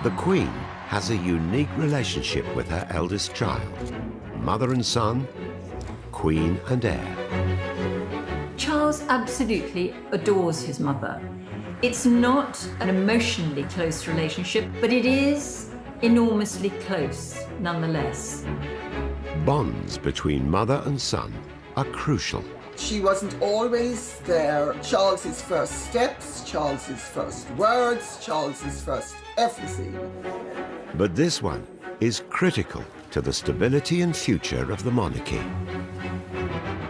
The Queen has a unique relationship with her eldest child. Mother and son, Queen and heir. Charles absolutely adores his mother. It's not an emotionally close relationship, but it is enormously close nonetheless. Bonds between mother and son are crucial. She wasn't always there. Charles's first steps, Charles's first words, Charles's first everything. But this one is critical to the stability and future of the monarchy.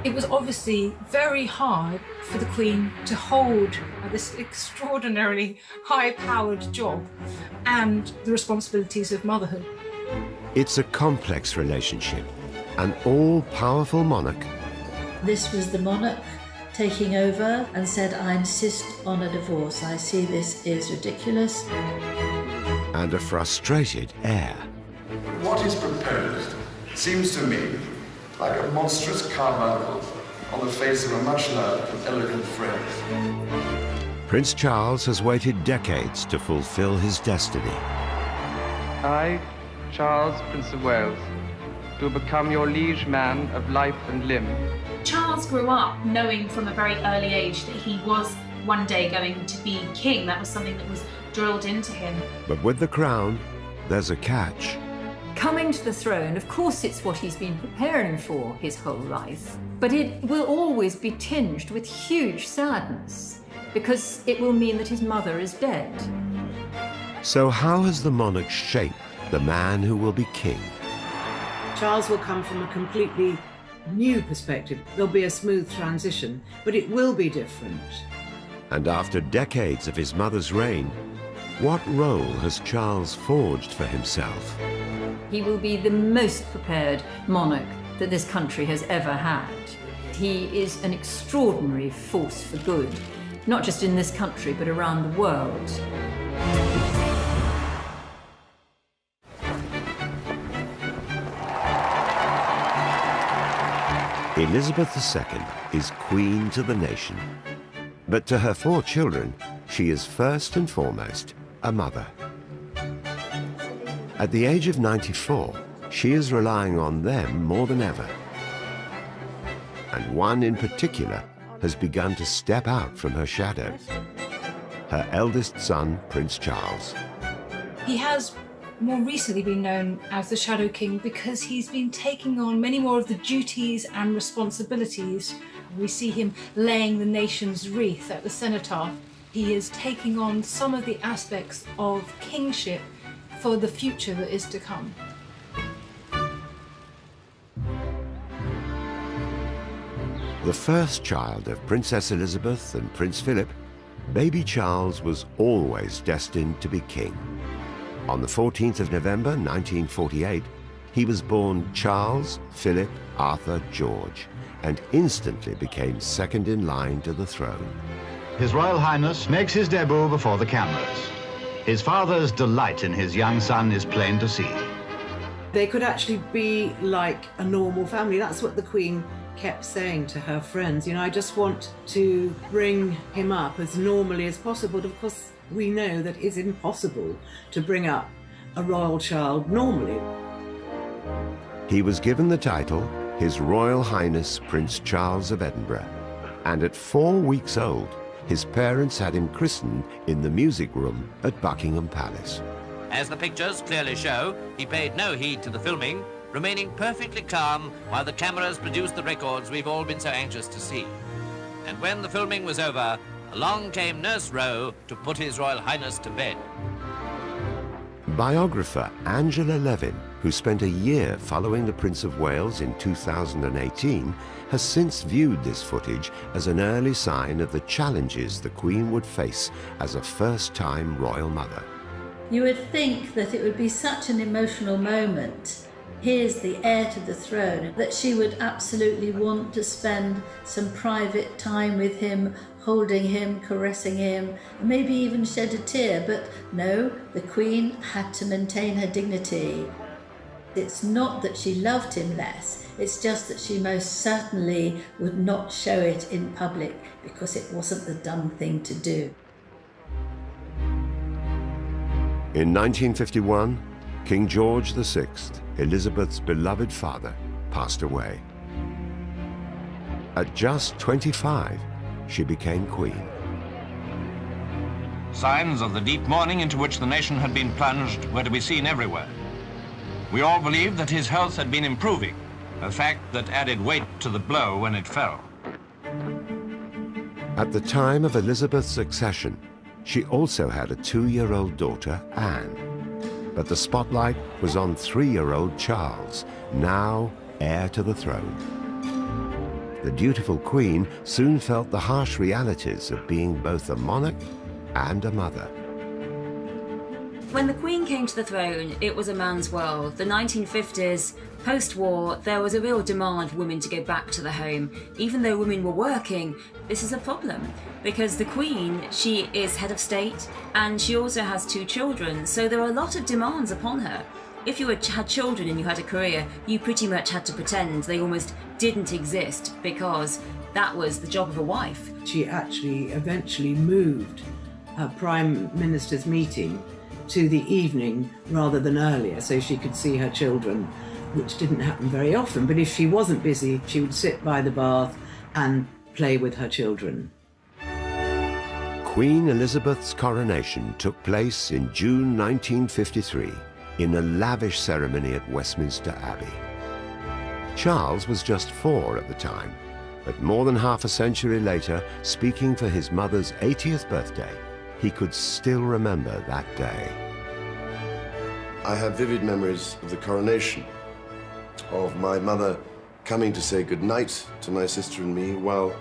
It was obviously very hard for the Queen to hold this extraordinarily high-powered job and the responsibilities of motherhood. It's a complex relationship. An all-powerful monarch. This was the monarch taking over and said, I insist on a divorce. I see this is ridiculous. And a frustrated heir. What is proposed seems to me like a monstrous carbuncle on the face of a much loved and elegant phrase. Prince Charles has waited decades to fulfill his destiny. I, Charles, Prince of Wales, do become your liege man of life and limb. Charles grew up knowing from a very early age that he was one day going to be king. That was something that was drilled into him. But with the crown, there's a catch. Coming to the throne, of course, it's what he's been preparing for his whole life, but it will always be tinged with huge sadness because it will mean that his mother is dead. So how has the monarch shaped the man who will be king? Charles will come from a completely new perspective. There'll be a smooth transition, but it will be different. And after decades of his mother's reign, what role has Charles forged for himself? He will be the most prepared monarch that this country has ever had. He is an extraordinary force for good, not just in this country, but around the world. Elizabeth II is queen to the nation. But to her 4 children, she is first and foremost a mother. At the age of 94, she is relying on them more than ever. And one in particular has begun to step out from her shadow. Her eldest son, Prince Charles. He has more recently been known as the Shadow King because he's been taking on many more of the duties and responsibilities. We see him laying the nation's wreath at the cenotaph. He is taking on some of the aspects of kingship for the future that is to come. The first child of Princess Elizabeth and Prince Philip, baby Charles was always destined to be king. On the 14th of November 1948, he was born Charles Philip Arthur George and instantly became second in line to the throne. His Royal Highness makes his debut before the cameras. His father's delight in his young son is plain to see. They could actually be like a normal family. That's what the Queen kept saying to her friends. You know, I just want to bring him up as normally as possible. Of course, we know that it's impossible to bring up a royal child normally. He was given the title His Royal Highness Prince Charles of Edinburgh, and at 4 weeks old, his parents had him christened in the music room at Buckingham Palace. As the pictures clearly show, he paid no heed to the filming, remaining perfectly calm while the cameras produced the records we've all been so anxious to see. And when the filming was over, along came Nurse Rowe to put His Royal Highness to bed. Biographer Angela Levin, who spent a year following the Prince of Wales in 2018, has since viewed this footage as an early sign of the challenges the Queen would face as a first-time royal mother. You would think that it would be such an emotional moment. Here's the heir to the throne, that she would absolutely want to spend some private time with him, holding him, caressing him, maybe even shed a tear, but no, the Queen had to maintain her dignity. It's not that she loved him less, it's just that she most certainly would not show it in public because it wasn't the done thing to do. In 1951, King George VI, Elizabeth's beloved father, passed away. At just 25, she became queen. Signs of the deep mourning into which the nation had been plunged were to be seen everywhere. We all believed that his health had been improving, a fact that added weight to the blow when it fell. At the time of Elizabeth's accession, she also had a 2-year-old daughter, Anne. But the spotlight was on 3-year-old Charles, now heir to the throne. The dutiful queen soon felt the harsh realities of being both a monarch and a mother. When the Queen came to the throne, it was a man's world. The 1950s, post-war, there was a real demand for women to go back to the home. Even though women were working, this is a problem because the Queen, she is head of state and she also has 2 children, so there are a lot of demands upon her. If you had children and you had a career, you pretty much had to pretend they almost didn't exist because that was the job of a wife. She actually eventually moved her Prime Minister's meeting to the evening rather than earlier so she could see her children, which didn't happen very often. But if she wasn't busy, she would sit by the bath and play with her children. Queen Elizabeth's coronation took place in June 1953 in a lavish ceremony at Westminster Abbey. Charles was just 4 at the time, but more than half a century later, speaking for his mother's 80th birthday, he could still remember that day. I have vivid memories of the coronation, of my mother coming to say goodnight to my sister and me while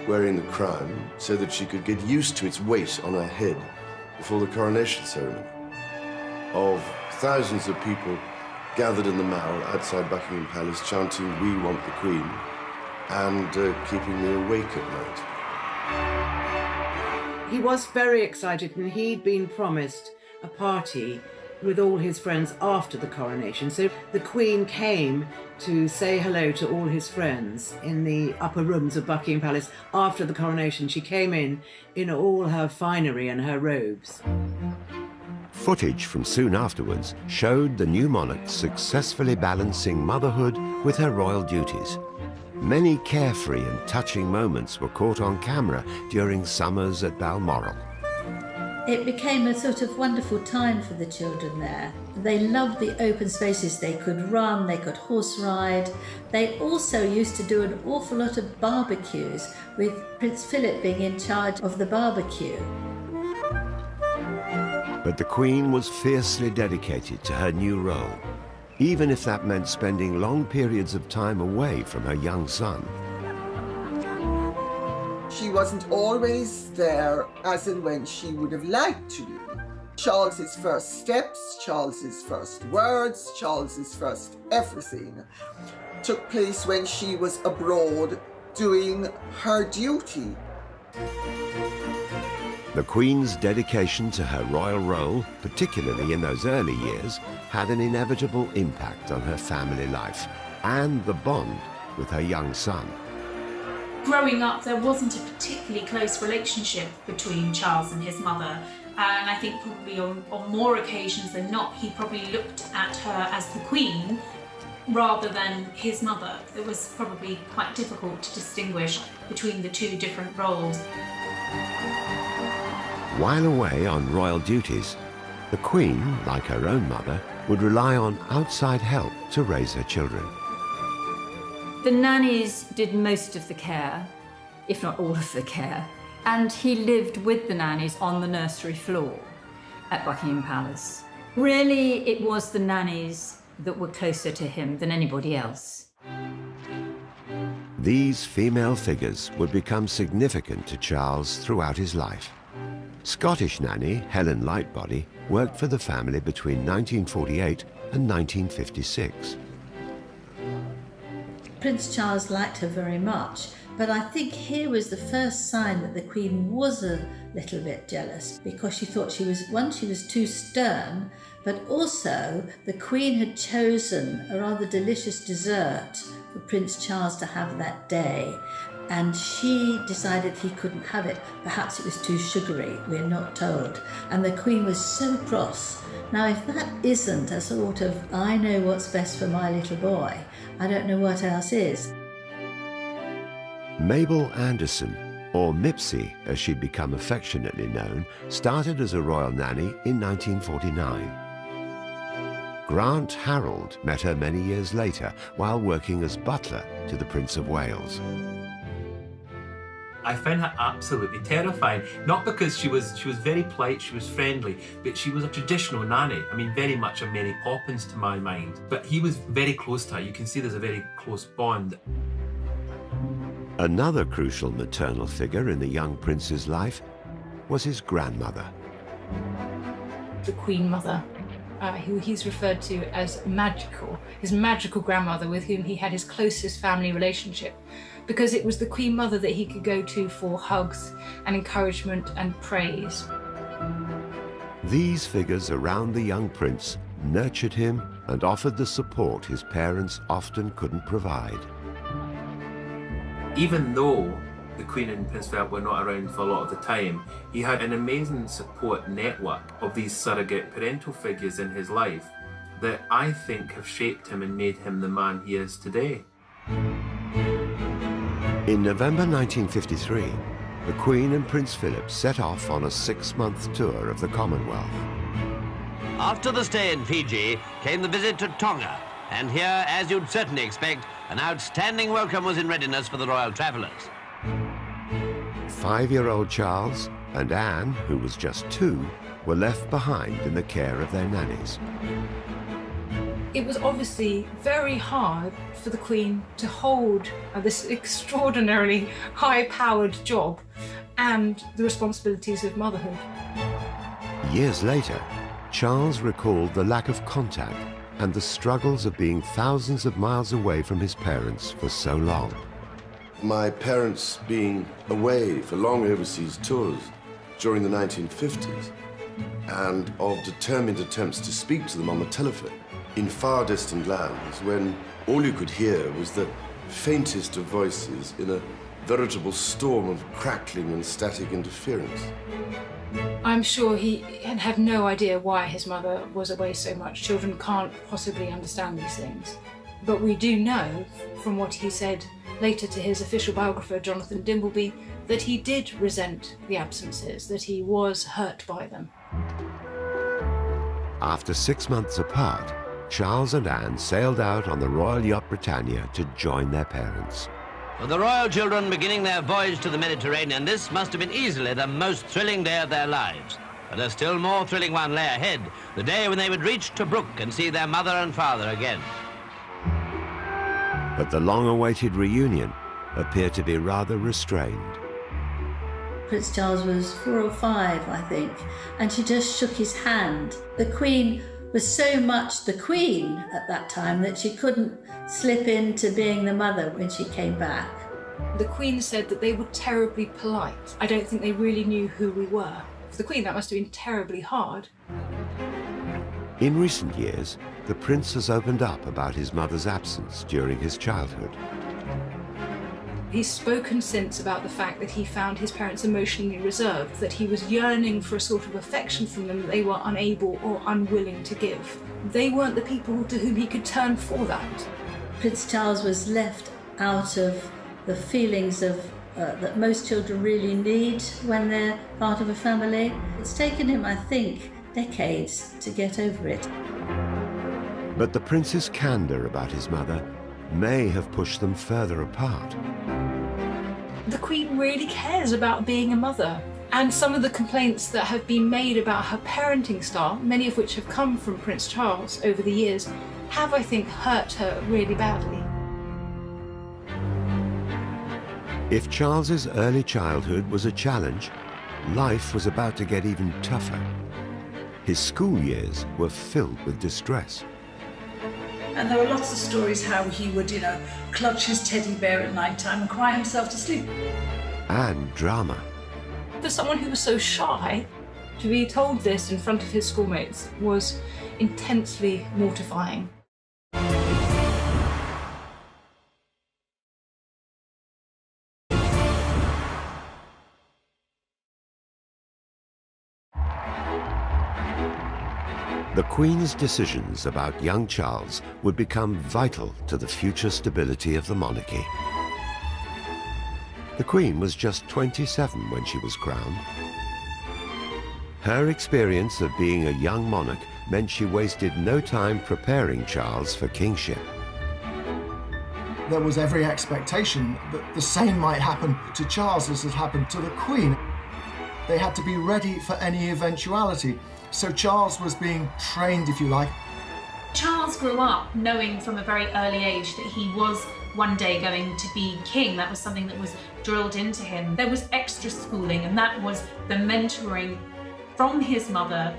wearing the crown so that she could get used to its weight on her head before the coronation ceremony. Of thousands of people gathered in the Mall outside Buckingham Palace chanting, "We want the Queen," and keeping me awake at night. He was very excited and he'd been promised a party with all his friends after the coronation. So the Queen came to say hello to all his friends in the upper rooms of Buckingham Palace after the coronation. She came in all her finery and her robes. Footage from soon afterwards showed the new monarch successfully balancing motherhood with her royal duties. Many carefree and touching moments were caught on camera during summers at Balmoral. It became a sort of wonderful time for the children there. They loved the open spaces. They could run, they could horse ride. They also used to do an awful lot of barbecues, with Prince Philip being in charge of the barbecue. But the Queen was fiercely dedicated to her new role, even if that meant spending long periods of time away from her young son. She wasn't always there as and when she would have liked to be. Charles's first steps, Charles's first words, Charles's first everything took place when she was abroad doing her duty. The Queen's dedication to her royal role, particularly in those early years, had an inevitable impact on her family life and the bond with her young son. Growing up, there wasn't a particularly close relationship between Charles and his mother, and I think probably on more occasions than not, he probably looked at her as the Queen rather than his mother. It was probably quite difficult to distinguish between the 2 different roles. While away on royal duties, the Queen, like her own mother, would rely on outside help to raise her children. The nannies did most of the care, if not all of the care, and he lived with the nannies on the nursery floor at Buckingham Palace. Really, it was the nannies that were closer to him than anybody else. These female figures would become significant to Charles throughout his life. Scottish nanny Helen Lightbody worked for the family between 1948 and 1956. Prince Charles liked her very much, but I think here was the first sign that the Queen was a little bit jealous, because she thought she was too stern, but also the Queen had chosen a rather delicious dessert for Prince Charles to have that day. and she decided he couldn't have it. Perhaps it was too sugary, we're not told. And the Queen was so cross. Now, if that isn't a sort of, I know what's best for my little boy, I don't know what else is. Mabel Anderson, or Mipsy as she'd become affectionately known, started as a royal nanny in 1949. Grant Harold met her many years later while working as butler to the Prince of Wales. I found her absolutely terrifying, not because she was very polite, she was friendly, but she was a traditional nanny. I mean, very much a Mary Poppins to my mind. But he was very close to her. You can see there's a very close bond. Another crucial maternal figure in the young prince's life was his grandmother. The Queen Mother, who he's referred to as magical, his magical grandmother with whom he had his closest family relationship, because it was the Queen Mother that he could go to for hugs and encouragement and praise. These figures around the young prince nurtured him and offered the support his parents often couldn't provide. Even though the Queen and Prince Philip were not around for a lot of the time, he had an amazing support network of these surrogate parental figures in his life that I think have shaped him and made him the man he is today. In November 1953, the Queen and Prince Philip set off on a 6-month tour of the Commonwealth. After the stay in Fiji came the visit to Tonga, and here, as you'd certainly expect, an outstanding welcome was in readiness for the royal travellers. 5-year-old Charles and Anne, who was just 2, were left behind in the care of their nannies. It was obviously very hard for the Queen to hold this extraordinarily high-powered job and the responsibilities of motherhood. Years later, Charles recalled the lack of contact and the struggles of being thousands of miles away from his parents for so long. My parents being away for long overseas tours during the 1950s, and of determined attempts to speak to them on the telephone in far distant lands when all you could hear was the faintest of voices in a veritable storm of crackling and static interference. I'm sure he had no idea why his mother was away so much. Children can't possibly understand these things. But we do know, from what he said later to his official biographer, Jonathan Dimbleby, that he did resent the absences, that he was hurt by them. After 6 months apart, Charles and Anne sailed out on the Royal Yacht Britannia to join their parents. For the royal children beginning their voyage to the Mediterranean, this must have been easily the most thrilling day of their lives. But a still more thrilling one lay ahead, the day when they would reach Tobruk and see their mother and father again. But the long-awaited reunion appeared to be rather restrained. Prince Charles was 4 or 5, I think, and she just shook his hand. The Queen was so much the Queen at that time that she couldn't slip into being the mother when she came back. The Queen said that they were terribly polite. I don't think they really knew who we were. For the Queen, that must have been terribly hard. In recent years, the prince has opened up about his mother's absence during his childhood. He's spoken since about the fact that he found his parents emotionally reserved, that he was yearning for a sort of affection from them that they were unable or unwilling to give. They weren't the people to whom he could turn for that. Prince Charles was left out of the feelings of that most children really need when they're part of a family. It's taken him, I think, decades to get over it. But the prince's candor about his mother may have pushed them further apart. The Queen really cares about being a mother, and some of the complaints that have been made about her parenting style, many of which have come from Prince Charles over the years, have, I think, hurt her really badly. If Charles's early childhood was a challenge, life was about to get even tougher. His school years were filled with distress. And there were lots of stories how he would, clutch his teddy bear at night time and cry himself to sleep. And drama. For someone who was so shy, to be told this in front of his schoolmates was intensely mortifying. The Queen's decisions about young Charles would become vital to the future stability of the monarchy. The Queen was just 27 when she was crowned. Her experience of being a young monarch meant she wasted no time preparing Charles for kingship. There was every expectation that the same might happen to Charles as had happened to the Queen. They had to be ready for any eventuality. So Charles was being trained, if you like. Charles grew up knowing from a very early age that he was one day going to be king. That was something that was drilled into him. There was extra schooling, and that was the mentoring from his mother,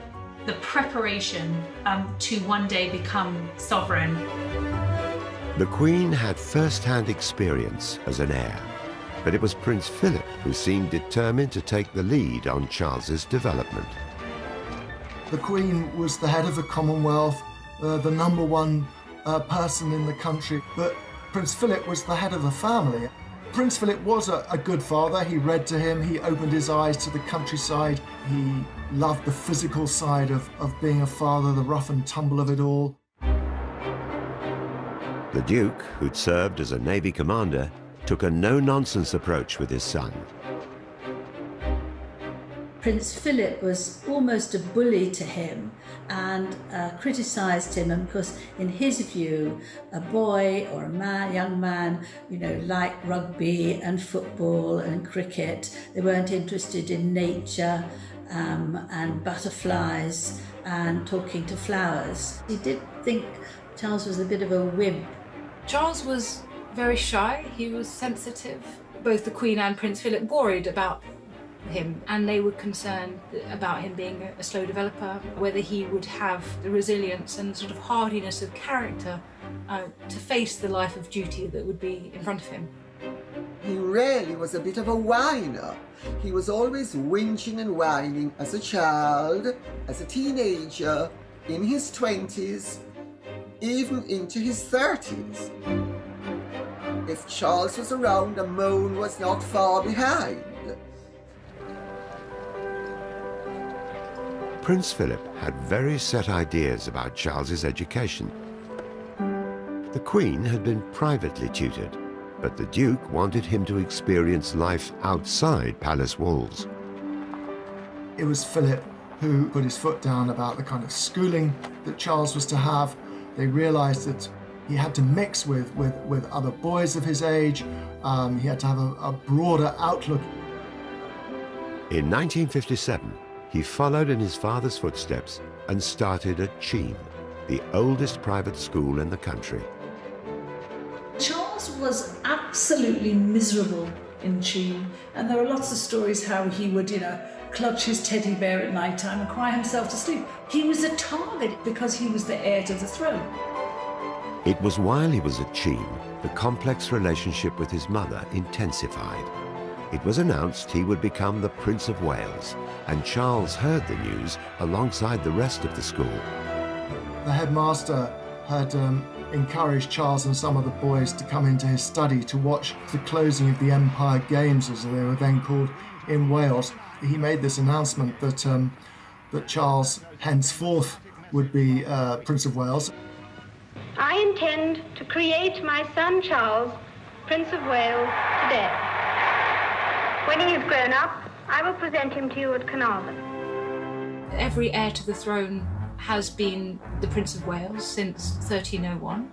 the preparation to one day become sovereign. The Queen had first-hand experience as an heir, but it was Prince Philip who seemed determined to take the lead on Charles's development. The Queen was the head of the Commonwealth, the #1 person in the country, but Prince Philip was the head of the family. Prince Philip was a good father. He read to him, he opened his eyes to the countryside, he loved the physical side of being a father, the rough and tumble of it all. The Duke, who'd served as a Navy commander, took a no-nonsense approach with his son. Prince Philip was almost a bully to him and criticised him, and because in his view a boy or a young man, liked rugby and football and cricket. They weren't interested in nature and butterflies and talking to flowers. He did think Charles was a bit of a wimp. Charles was very shy, he was sensitive. Both the Queen and Prince Philip worried about him, and they were concerned about him being a slow developer, whether he would have the resilience and sort of hardiness of character to face the life of duty that would be in front of him. He really was a bit of a whiner. He was always whinging and whining as a child, as a teenager, in his 20s, even into his 30s. If Charles was around, a moan was not far behind. Prince Philip had very set ideas about Charles's education. The Queen had been privately tutored, but the Duke wanted him to experience life outside palace walls. It was Philip who put his foot down about the kind of schooling that Charles was to have. They realised that he had to mix with other boys of his age. He had to have a broader outlook. In 1957, he followed in his father's footsteps and started at Cheam, the oldest private school in the country. Charles was absolutely miserable in Cheam, and there are lots of stories how he would, clutch his teddy bear at night time and cry himself to sleep. He was a target because he was the heir to the throne. It was while he was at Cheam, the complex relationship with his mother intensified. It was announced he would become the Prince of Wales, and Charles heard the news alongside the rest of the school. The headmaster had encouraged Charles and some of the boys to come into his study to watch the closing of the Empire Games, as they were then called, in Wales. He made this announcement that Charles henceforth would be Prince of Wales. I intend to create my son Charles Prince of Wales today. When he is grown up, I will present him to you at Carnarvon. Every heir to the throne has been the Prince of Wales since 1301.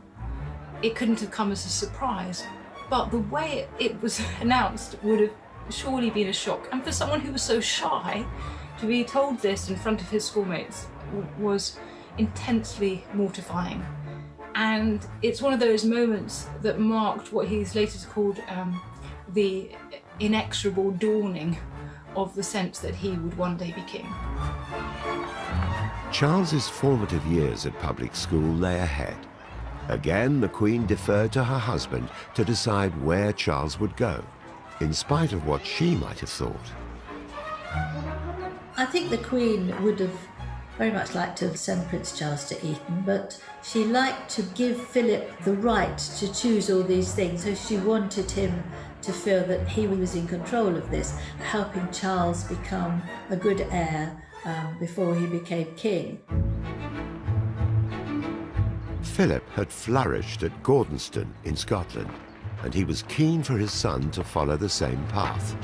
It couldn't have come as a surprise, but the way it was announced would have surely been a shock. And for someone who was so shy, to be told this in front of his schoolmates was intensely mortifying. And it's one of those moments that marked what he's later called the inexorable dawning of the sense that he would one day be king. Charles's formative years at public school lay ahead. Again, the Queen deferred to her husband to decide where Charles would go, in spite of what she might have thought. I think the Queen would have very much liked to send Prince Charles to Eton, but she liked to give Philip the right to choose all these things, so she wanted him to feel that he was in control of this, helping Charles become a good heir before he became king. Philip had flourished at Gordonston in Scotland, and he was keen for his son to follow the same path.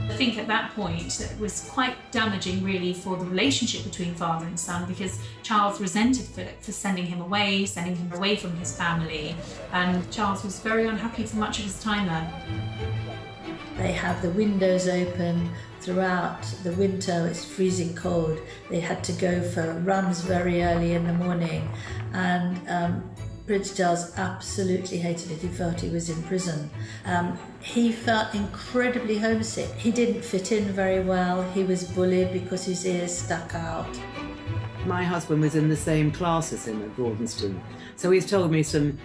I think at that point it was quite damaging really for the relationship between father and son, because Charles resented Philip for sending him away from his family, and Charles was very unhappy for much of his time there. They have the windows open throughout the winter. It's freezing cold. They had to go for runs very early in the morning, and Prince Charles absolutely hated it. He felt he was in prison. He felt incredibly homesick. He didn't fit in very well. He was bullied because his ears stuck out. My husband was in the same class as him at Gordonston, so he's told me some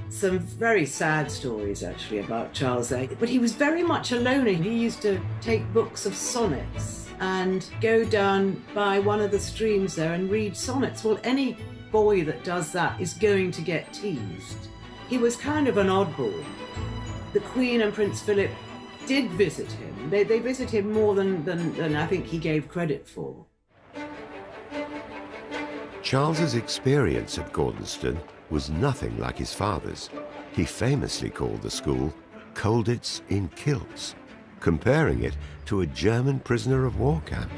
very sad stories actually about Charles A. But he was very much a loner. He used to take books of sonnets and go down by one of the streams there and read sonnets. Well, any boy that does that is going to get teased. He was kind of an oddball. The Queen and Prince Philip did visit him. They visited him more than I think he gave credit for. Charles's experience at Gordonston was nothing like his father's. He famously called the school Colditz in Kilts, comparing it to a German prisoner of war camp.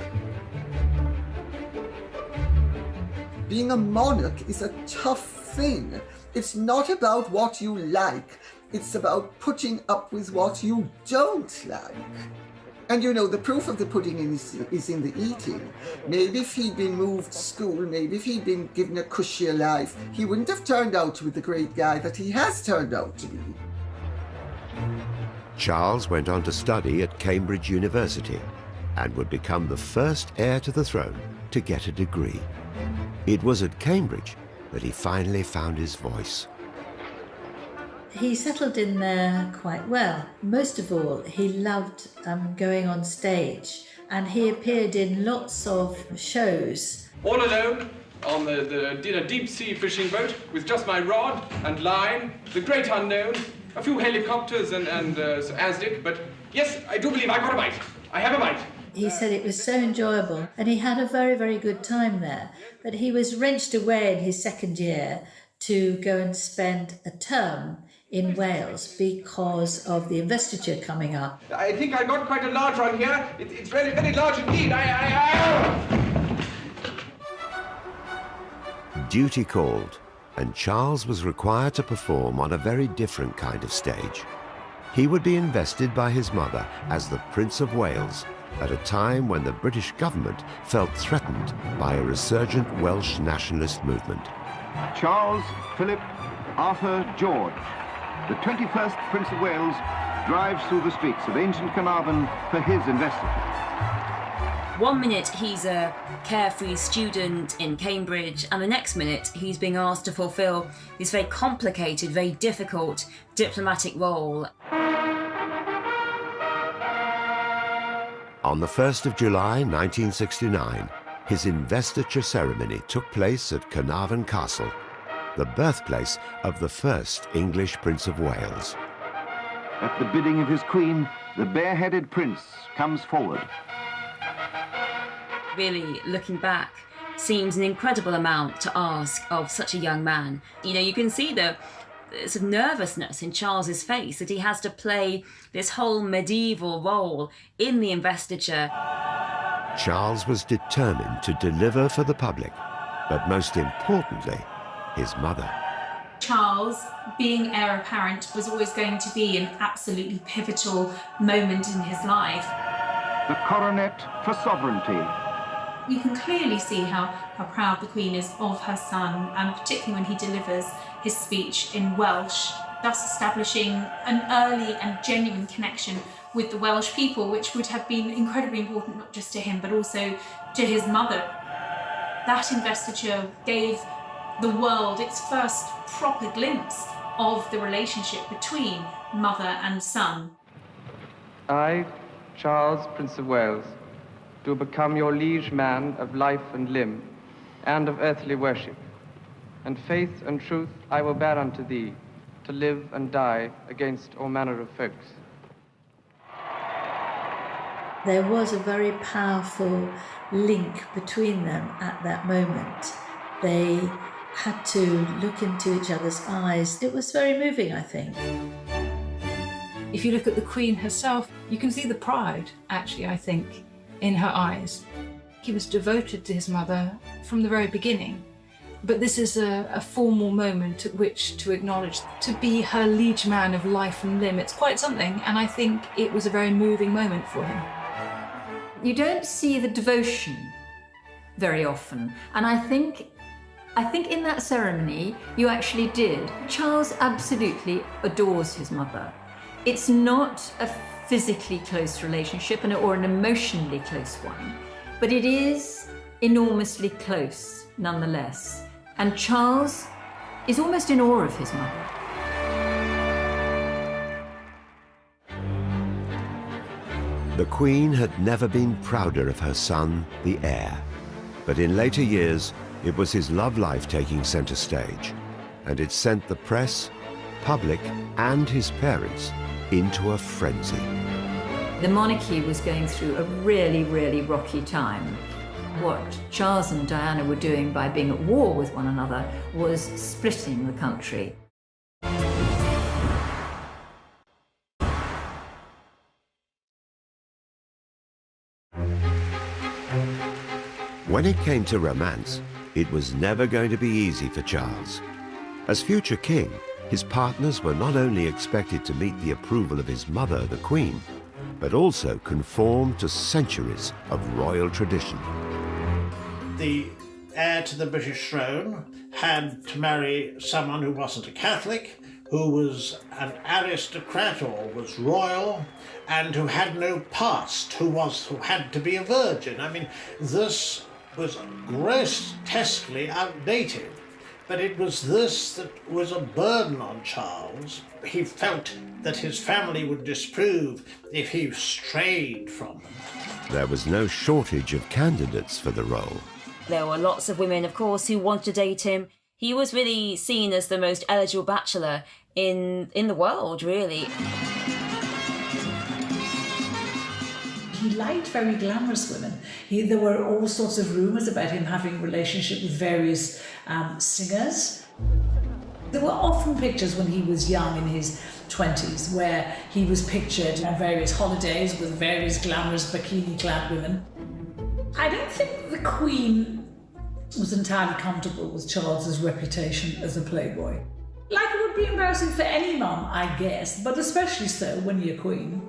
Being a monarch is a tough thing. It's not about what you like, it's about putting up with what you don't like. And you know, the proof of the pudding is in the eating. Maybe if he'd been moved to school, maybe if he'd been given a cushier life, he wouldn't have turned out to be the great guy that he has turned out to be. Charles went on to study at Cambridge University and would become the first heir to the throne to get a degree. It was at Cambridge that he finally found his voice. He settled in there quite well. Most of all, he loved going on stage, and he appeared in lots of shows. All alone on in a deep-sea fishing boat with just my rod and line, the great unknown, a few helicopters and Aztec, but yes, I do believe I got a bite. I have a bite. He said it was so enjoyable, and he had a very, very good time there. But he was wrenched away in his second year to go and spend a term in Wales because of the investiture coming up. I think I got quite a large one here. It's very, very large indeed. Duty called, and Charles was required to perform on a very different kind of stage. He would be invested by his mother as the Prince of Wales at a time when the British government felt threatened by a resurgent Welsh nationalist movement. Charles Philip Arthur George, the 21st Prince of Wales, drives through the streets of ancient Carnarvon for his investiture. 1 minute he's a carefree student in Cambridge, and the next minute he's being asked to fulfil this very complicated, very difficult diplomatic role. On the 1st of July 1969, his investiture ceremony took place at Carnarvon Castle, the birthplace of the first English Prince of Wales. At the bidding of his queen, the bareheaded prince comes forward. Really, looking back, seems an incredible amount to ask of such a young man. You know, you can see the sort of nervousness in Charles's face that he has to play this whole medieval role in the investiture. Charles was determined to deliver for the public, but most importantly, his mother. Charles, being heir apparent, was always going to be an absolutely pivotal moment in his life. The coronet for sovereignty. You can clearly see how proud the Queen is of her son, and particularly when he delivers his speech in Welsh, thus establishing an early and genuine connection with the Welsh people, which would have been incredibly important not just to him, but also to his mother. That investiture gave the world its first proper glimpse of the relationship between mother and son. I, Charles, Prince of Wales, do become your liege man of life and limb, and of earthly worship. And faith and truth I will bear unto thee, to live and die against all manner of folks. There was a very powerful link between them at that moment. They had to look into each other's eyes. It was very moving, I think. If you look at the Queen herself, you can see the pride, actually, I think, in her eyes. He was devoted to his mother from the very beginning. But this is a formal moment at which to acknowledge, to be her liege man of life and limb. It's quite something, and I think it was a very moving moment for him. You don't see the devotion very often, and I think in that ceremony you actually did. Charles absolutely adores his mother. It's not a physically close relationship or an emotionally close one, but it is enormously close nonetheless. And Charles is almost in awe of his mother. The Queen had never been prouder of her son, the heir. But in later years, it was his love life taking centre stage, and it sent the press, public, and his parents into a frenzy. The monarchy was going through a really, really rocky time. What Charles and Diana were doing by being at war with one another was splitting the country. When it came to romance, it was never going to be easy for Charles. As future king, his partners were not only expected to meet the approval of his mother, the Queen, but also conform to centuries of royal tradition. The heir to the British throne had to marry someone who wasn't a Catholic, who was an aristocrat or was royal, and who had no past, who had to be a virgin. I mean, this was grotesquely outdated, but it was this that was a burden on Charles. He felt that his family would disapprove if he strayed from them. There was no shortage of candidates for the role. There were lots of women, of course, who wanted to date him. He was really seen as the most eligible bachelor in the world, really. He liked very glamorous women. There were all sorts of rumours about him having a relationship with various singers. There were often pictures when he was young, in his 20s, where he was pictured on various holidays with various glamorous bikini-clad women. I don't think the Queen was entirely comfortable with Charles's reputation as a playboy. Like it would be embarrassing for any mum, I guess, but especially so when you're Queen.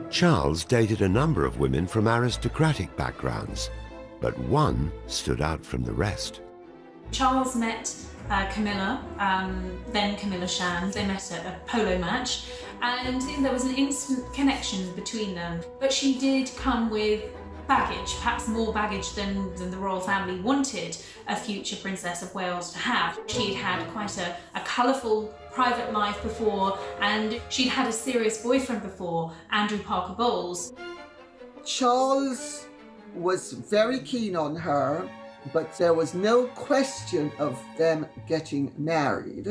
Charles dated a number of women from aristocratic backgrounds, but one stood out from the rest. Charles met Camilla, then Camilla Shand. They met at a polo match, and there was an instant connection between them. But she did come with baggage, perhaps more baggage than the royal family wanted a future Princess of Wales to have. She'd had quite a colourful private life before, and she'd had a serious boyfriend before, Andrew Parker Bowles. Charles was very keen on her, but there was no question of them getting married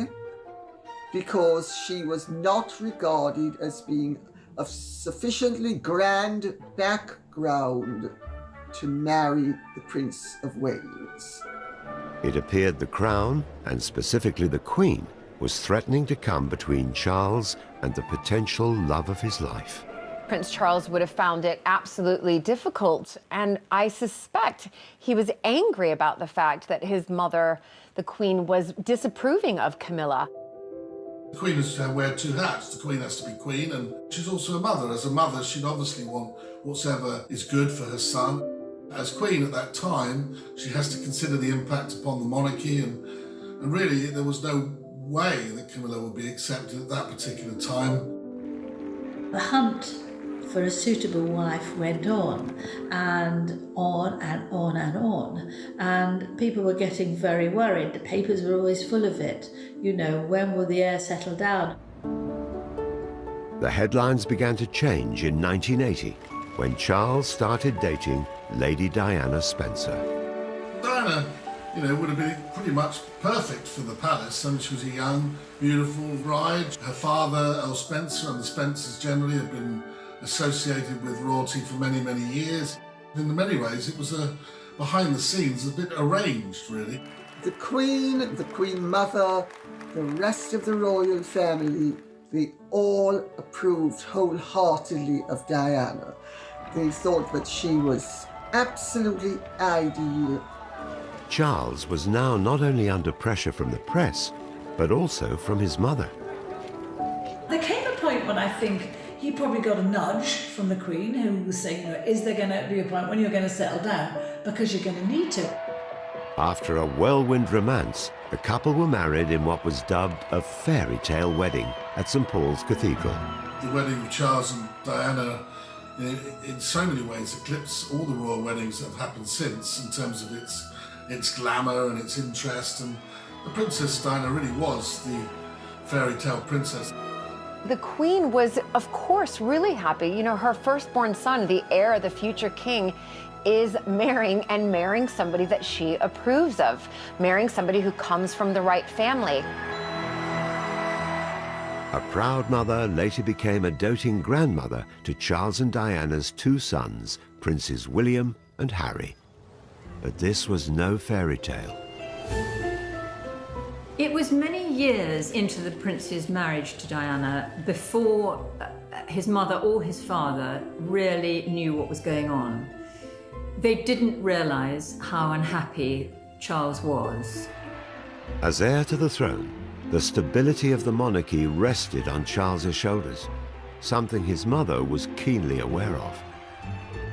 because she was not regarded as being of sufficiently grand background to marry the Prince of Wales. It appeared the Crown, and specifically the Queen, was threatening to come between Charles and the potential love of his life. Prince Charles would have found it absolutely difficult, and I suspect he was angry about the fact that his mother, the Queen, was disapproving of Camilla. The Queen has to wear two hats. The Queen has to be Queen, and she's also a mother. As a mother, she'd obviously want whatever is good for her son. As Queen at that time, she has to consider the impact upon the monarchy, and really there was no way that Camilla would be accepted at that particular time. The hunt for a suitable wife went on and on and on and on, and people were getting very worried. The papers were always full of it. You know, when will the heir settle down? The headlines began to change in 1980 when Charles started dating Lady Diana Spencer. Diana, would have been pretty much perfect for the palace. I mean, she was a young, beautiful bride. Her father, Earl Spencer, and the Spencers generally had been associated with royalty for many, many years. In many ways, it was behind the scenes, a bit arranged, really. The Queen, the Queen Mother, the rest of the royal family, they all approved wholeheartedly of Diana. They thought that she was absolutely ideal. Charles was now not only under pressure from the press, but also from his mother. There came a point when I think he probably got a nudge from the Queen, who was saying, is there going to be a point when you're going to settle down? Because you're going to need to. After a whirlwind romance, the couple were married in what was dubbed a fairy tale wedding at St. Paul's Cathedral. The wedding of Charles and Diana, in so many ways, eclipsed all the royal weddings that have happened since in terms of its glamour and its interest. And the Princess Diana really was the fairy tale princess. The Queen was, of course, really happy. You know, her firstborn son, the heir, the future king, is marrying somebody that she approves of, marrying somebody who comes from the right family. A proud mother later became a doting grandmother to Charles and Diana's two sons, Princes William and Harry. But this was no fairy tale. It was many years into the prince's marriage to Diana before his mother or his father really knew what was going on. They didn't realize how unhappy Charles was. As heir to the throne, the stability of the monarchy rested on Charles's shoulders, something his mother was keenly aware of.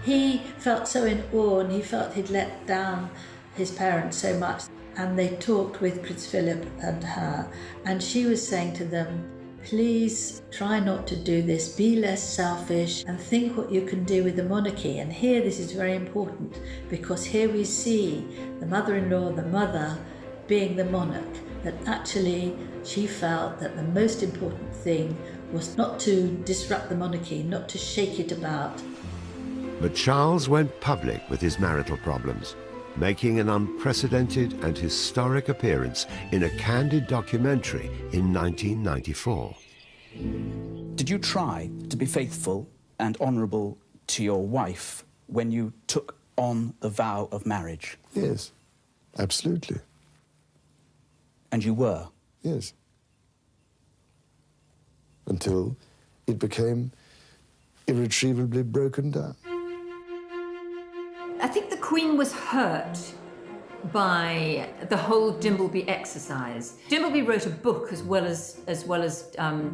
He felt so in awe, and he felt he'd let down his parents so much. And they talked with Prince Philip and her, and she was saying to them, please try not to do this, be less selfish and think what you can do with the monarchy. And here this is very important, because here we see the mother-in-law, the mother, being the monarch, that actually she felt that the most important thing was not to disrupt the monarchy, not to shake it about. But Charles went public with his marital problems, making an unprecedented and historic appearance in a candid documentary in 1994. Did you try to be faithful and honourable to your wife when you took on the vow of marriage? Yes, absolutely. And you were? Yes. Until it became irretrievably broken down. I think the Queen was hurt by the whole Dimbleby exercise. Dimbleby wrote a book as well as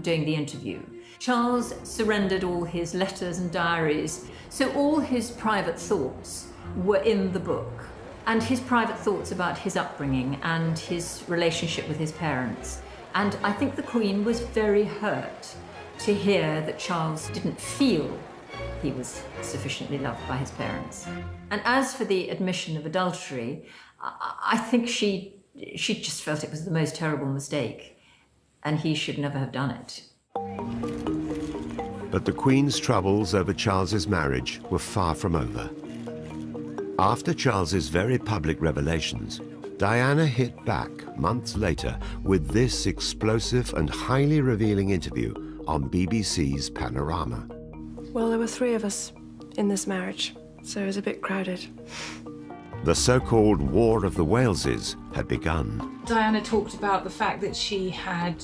doing the interview. Charles surrendered all his letters and diaries, so all his private thoughts were in the book, and his private thoughts about his upbringing and his relationship with his parents. And I think the Queen was very hurt to hear that Charles didn't feel he was sufficiently loved by his parents. And as for the admission of adultery, I think she just felt it was the most terrible mistake, and he should never have done it. But the Queen's troubles over Charles's marriage were far from over. After Charles's very public revelations, Diana hit back months later with this explosive and highly revealing interview on BBC's Panorama. Well, there were 3 of us in this marriage, so it was a bit crowded. The so-called War of the Waleses had begun. Diana talked about the fact that she had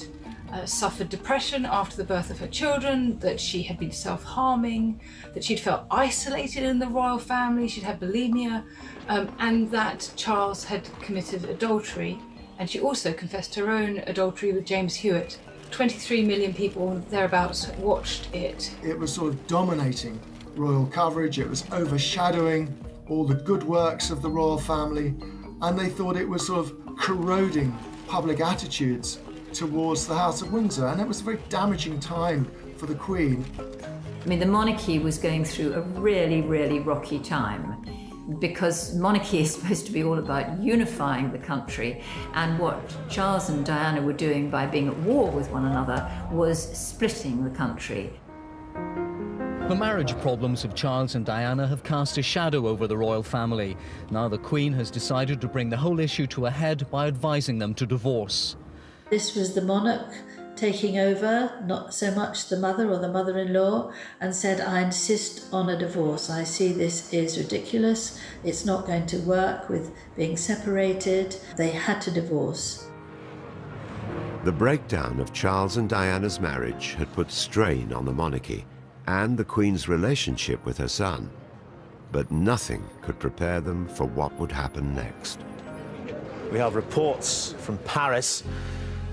suffered depression after the birth of her children, that she had been self-harming, that she'd felt isolated in the royal family, she'd had bulimia, and that Charles had committed adultery. And she also confessed her own adultery with James Hewitt. 23 million people thereabouts watched it. It was sort of dominating royal coverage, it was overshadowing all the good works of the royal family, and they thought it was sort of corroding public attitudes towards the House of Windsor, and it was a very damaging time for the Queen. I mean, the monarchy was going through a really, really rocky time, because monarchy is supposed to be all about unifying the country, and what Charles and Diana were doing by being at war with one another was splitting the country. The marriage problems of Charles and Diana have cast a shadow over the royal family. Now the Queen has decided to bring the whole issue to a head by advising them to divorce. This was the monarch taking over, not so much the mother or the mother-in-law, and said, I insist on a divorce. I see this is ridiculous. It's not going to work with being separated. They had to divorce. The breakdown of Charles and Diana's marriage had put strain on the monarchy and the Queen's relationship with her son. But nothing could prepare them for what would happen next. We have reports from Paris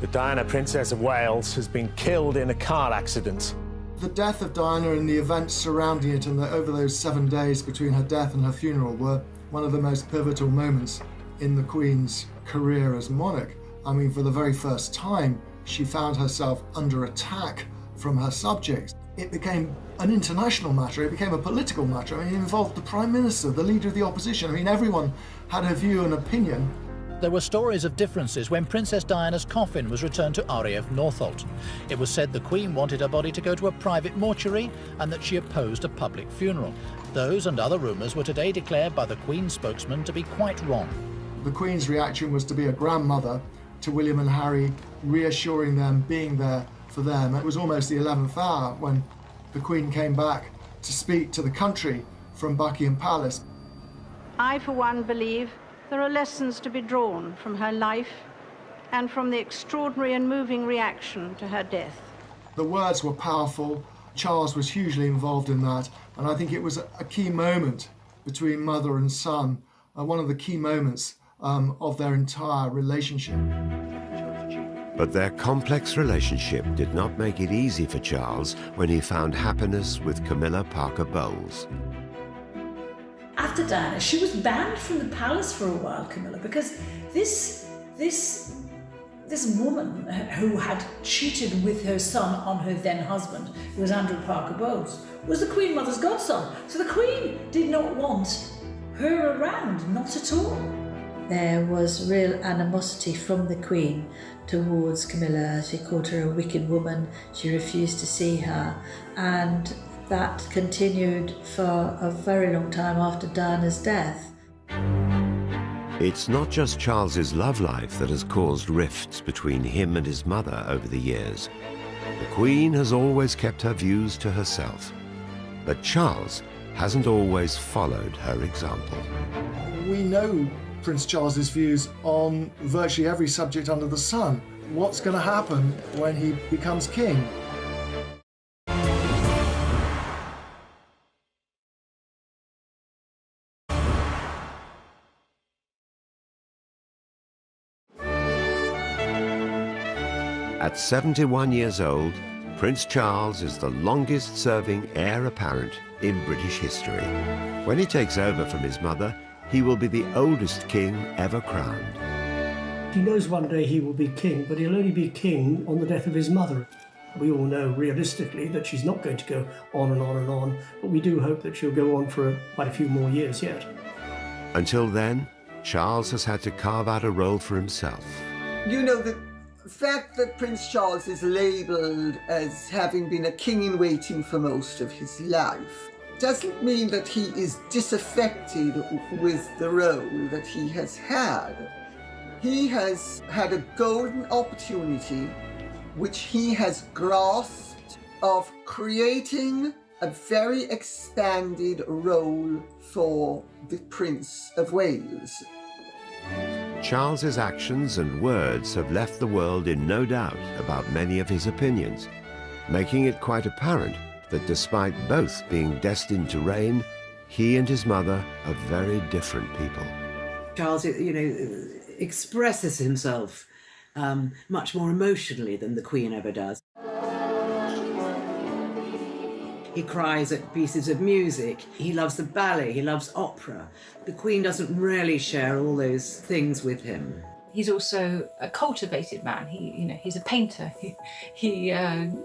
that Diana, Princess of Wales, has been killed in a car accident. The death of Diana and the events surrounding it and over those 7 days between her death and her funeral were one of the most pivotal moments in the Queen's career as monarch. I mean, for the very first time, she found herself under attack from her subjects. It became an international matter, it became a political matter. I mean, it involved the Prime Minister, the leader of the opposition. I mean, everyone had a view and opinion. There were stories of differences when Princess Diana's coffin was returned to RAF Northolt. It was said the Queen wanted her body to go to a private mortuary and that she opposed a public funeral. Those and other rumours were today declared by the Queen's spokesman to be quite wrong. The Queen's reaction was to be a grandmother to William and Harry, reassuring them, being there for them. It was almost the 11th hour when the Queen came back to speak to the country from Buckingham Palace. I, for one, believe there are lessons to be drawn from her life and from the extraordinary and moving reaction to her death. The words were powerful. Charles was hugely involved in that, and I think it was a key moment between mother and son, one of the key moments of their entire relationship. But their complex relationship did not make it easy for Charles when he found happiness with Camilla Parker Bowles. After Diana, she was banned from the palace for a while, Camilla, because this woman who had cheated with her son on her then husband, who was Andrew Parker Bowles, was the Queen Mother's godson. So the Queen did not want her around, not at all. There was real animosity from the Queen towards Camilla. She called her a wicked woman. She refused to see her, and that continued for a very long time after Diana's death. It's not just Charles's love life that has caused rifts between him and his mother over the years. The Queen has always kept her views to herself, but Charles hasn't always followed her example. We know Prince Charles's views on virtually every subject under the sun. What's going to happen when he becomes king? At 71 years old, Prince Charles is the longest-serving heir apparent in British history. When he takes over from his mother, he will be the oldest king ever crowned. He knows one day he will be king, but he'll only be king on the death of his mother. We all know realistically that she's not going to go on and on and on, but we do hope that she'll go on for quite a few more years yet. Until then, Charles has had to carve out a role for himself. You know, the fact that Prince Charles is labelled as having been a king in waiting for most of his life doesn't mean that he is disaffected with the role that he has had. He has had a golden opportunity, which he has grasped, of creating a very expanded role for the Prince of Wales. Charles's actions and words have left the world in no doubt about many of his opinions, making it quite apparent that despite both being destined to reign, he and his mother are very different people. Charles, expresses himself much more emotionally than the Queen ever does. He cries at pieces of music. He loves the ballet. He loves opera. The Queen doesn't really share all those things with him. He's also a cultivated man. He's a painter. He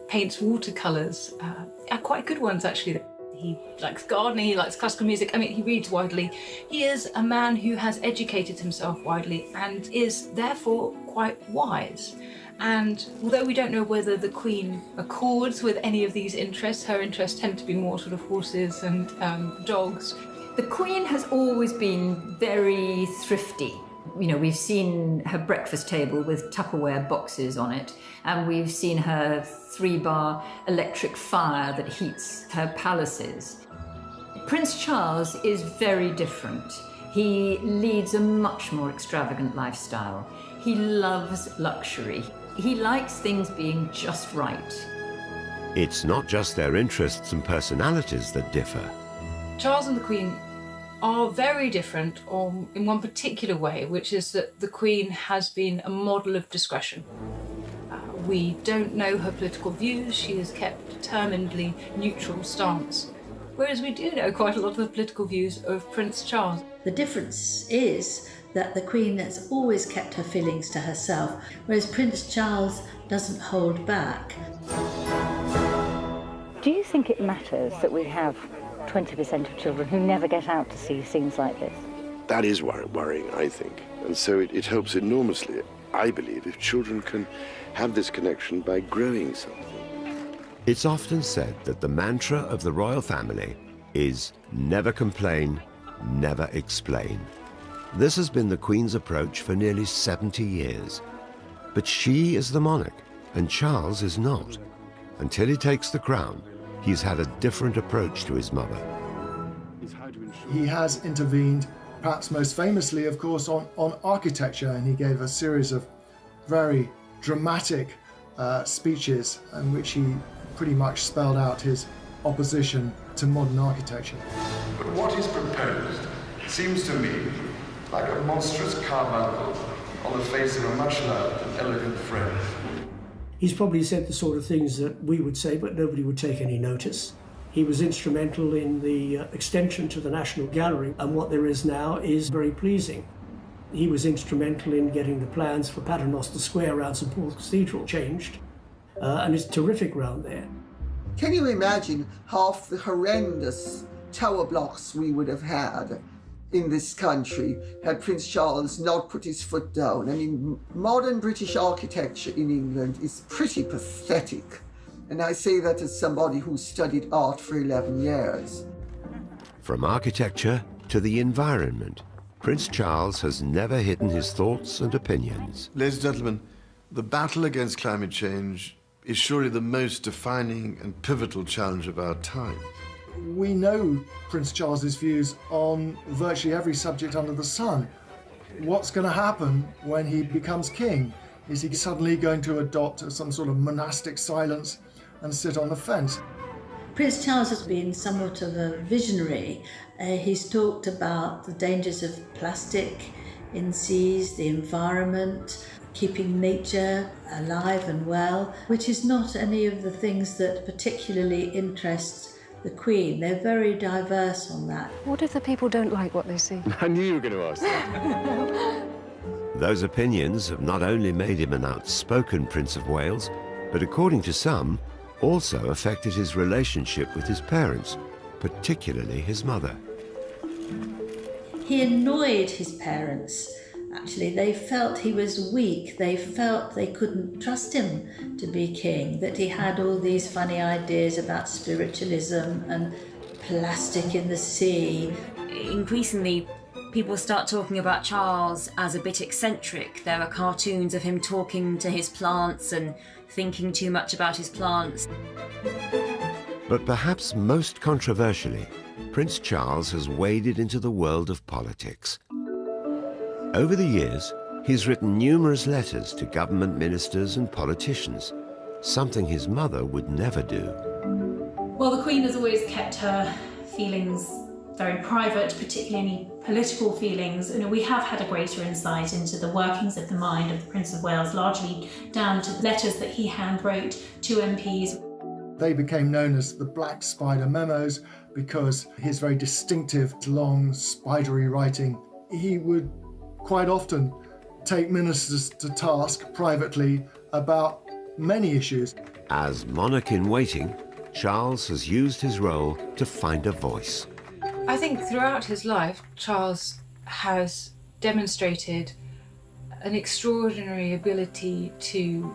paints watercolours, quite good ones actually. He likes gardening, he likes classical music. I mean, he reads widely. He is a man who has educated himself widely and is therefore quite wise. And although we don't know whether the Queen accords with any of these interests, her interests tend to be more sort of horses and dogs. The Queen has always been very thrifty. we've seen her breakfast table with Tupperware boxes on it, and we've seen her 3-bar electric fire that heats her palaces. Prince Charles is very different. He leads a much more extravagant lifestyle. He loves luxury. He likes things being just right. It's not just their interests and personalities that differ. Charles and the Queen are very different in one particular way, which is that the Queen has been a model of discretion. We don't know her political views. She has kept a determinedly neutral stance, whereas we do know quite a lot of the political views of Prince Charles. The difference is that the Queen has always kept her feelings to herself, whereas Prince Charles doesn't hold back. Do you think it matters that we have 20% of children who never get out to see scenes like this? That is worrying, I think. And so it helps enormously, I believe, if children can have this connection by growing something. It's often said that the mantra of the royal family is never complain, never explain. This has been the Queen's approach for nearly 70 years. But she is the monarch, and Charles is not. Until he takes the crown, he's had a different approach to his mother. He has intervened, perhaps most famously, of course, on architecture, and he gave a series of very dramatic speeches in which he pretty much spelled out his opposition to modern architecture. But what is proposed seems to me like a monstrous carbuncle on the face of a much loved and elegant friend. He's probably said the sort of things that we would say, but nobody would take any notice. He was instrumental in the extension to the National Gallery, and what there is now is very pleasing. He was instrumental in getting the plans for Paternoster Square around St Paul's Cathedral changed, and it's terrific round there. Can you imagine half the horrendous tower blocks we would have had in this country had Prince Charles not put his foot down? I mean, modern British architecture in England is pretty pathetic. And I say that as somebody who studied art for 11 years. From architecture to the environment, Prince Charles has never hidden his thoughts and opinions. Ladies and gentlemen, the battle against climate change is surely the most defining and pivotal challenge of our time. We know Prince Charles's views on virtually every subject under the sun. What's going to happen when he becomes king? Is he suddenly going to adopt some sort of monastic silence and sit on the fence? Prince Charles has been somewhat of a visionary. He's talked about the dangers of plastic in seas, the environment, keeping nature alive and well, which is not any of the things that particularly interests the Queen. They're very diverse on that. What if the people don't like what they see? I knew you were going to ask that. Those opinions have not only made him an outspoken Prince of Wales, but according to some, also affected his relationship with his parents, particularly his mother. He annoyed his parents. Actually, they felt he was weak. They felt they couldn't trust him to be king, that he had all these funny ideas about spiritualism and plastic in the sea. Increasingly, people start talking about Charles as a bit eccentric. There are cartoons of him talking to his plants and thinking too much about his plants. But perhaps most controversially, Prince Charles has waded into the world of politics. Over the years, he's written numerous letters to government ministers and politicians, something his mother would never do. Well, the Queen has always kept her feelings very private, particularly any political feelings. And we have had a greater insight into the workings of the mind of the Prince of Wales, largely down to letters that he handwrote to MPs. They became known as the Black Spider Memos because his very distinctive, long, spidery writing. He would quite often take ministers to task privately about many issues. As monarch in waiting, Charles has used his role to find a voice. I think throughout his life, Charles has demonstrated an extraordinary ability to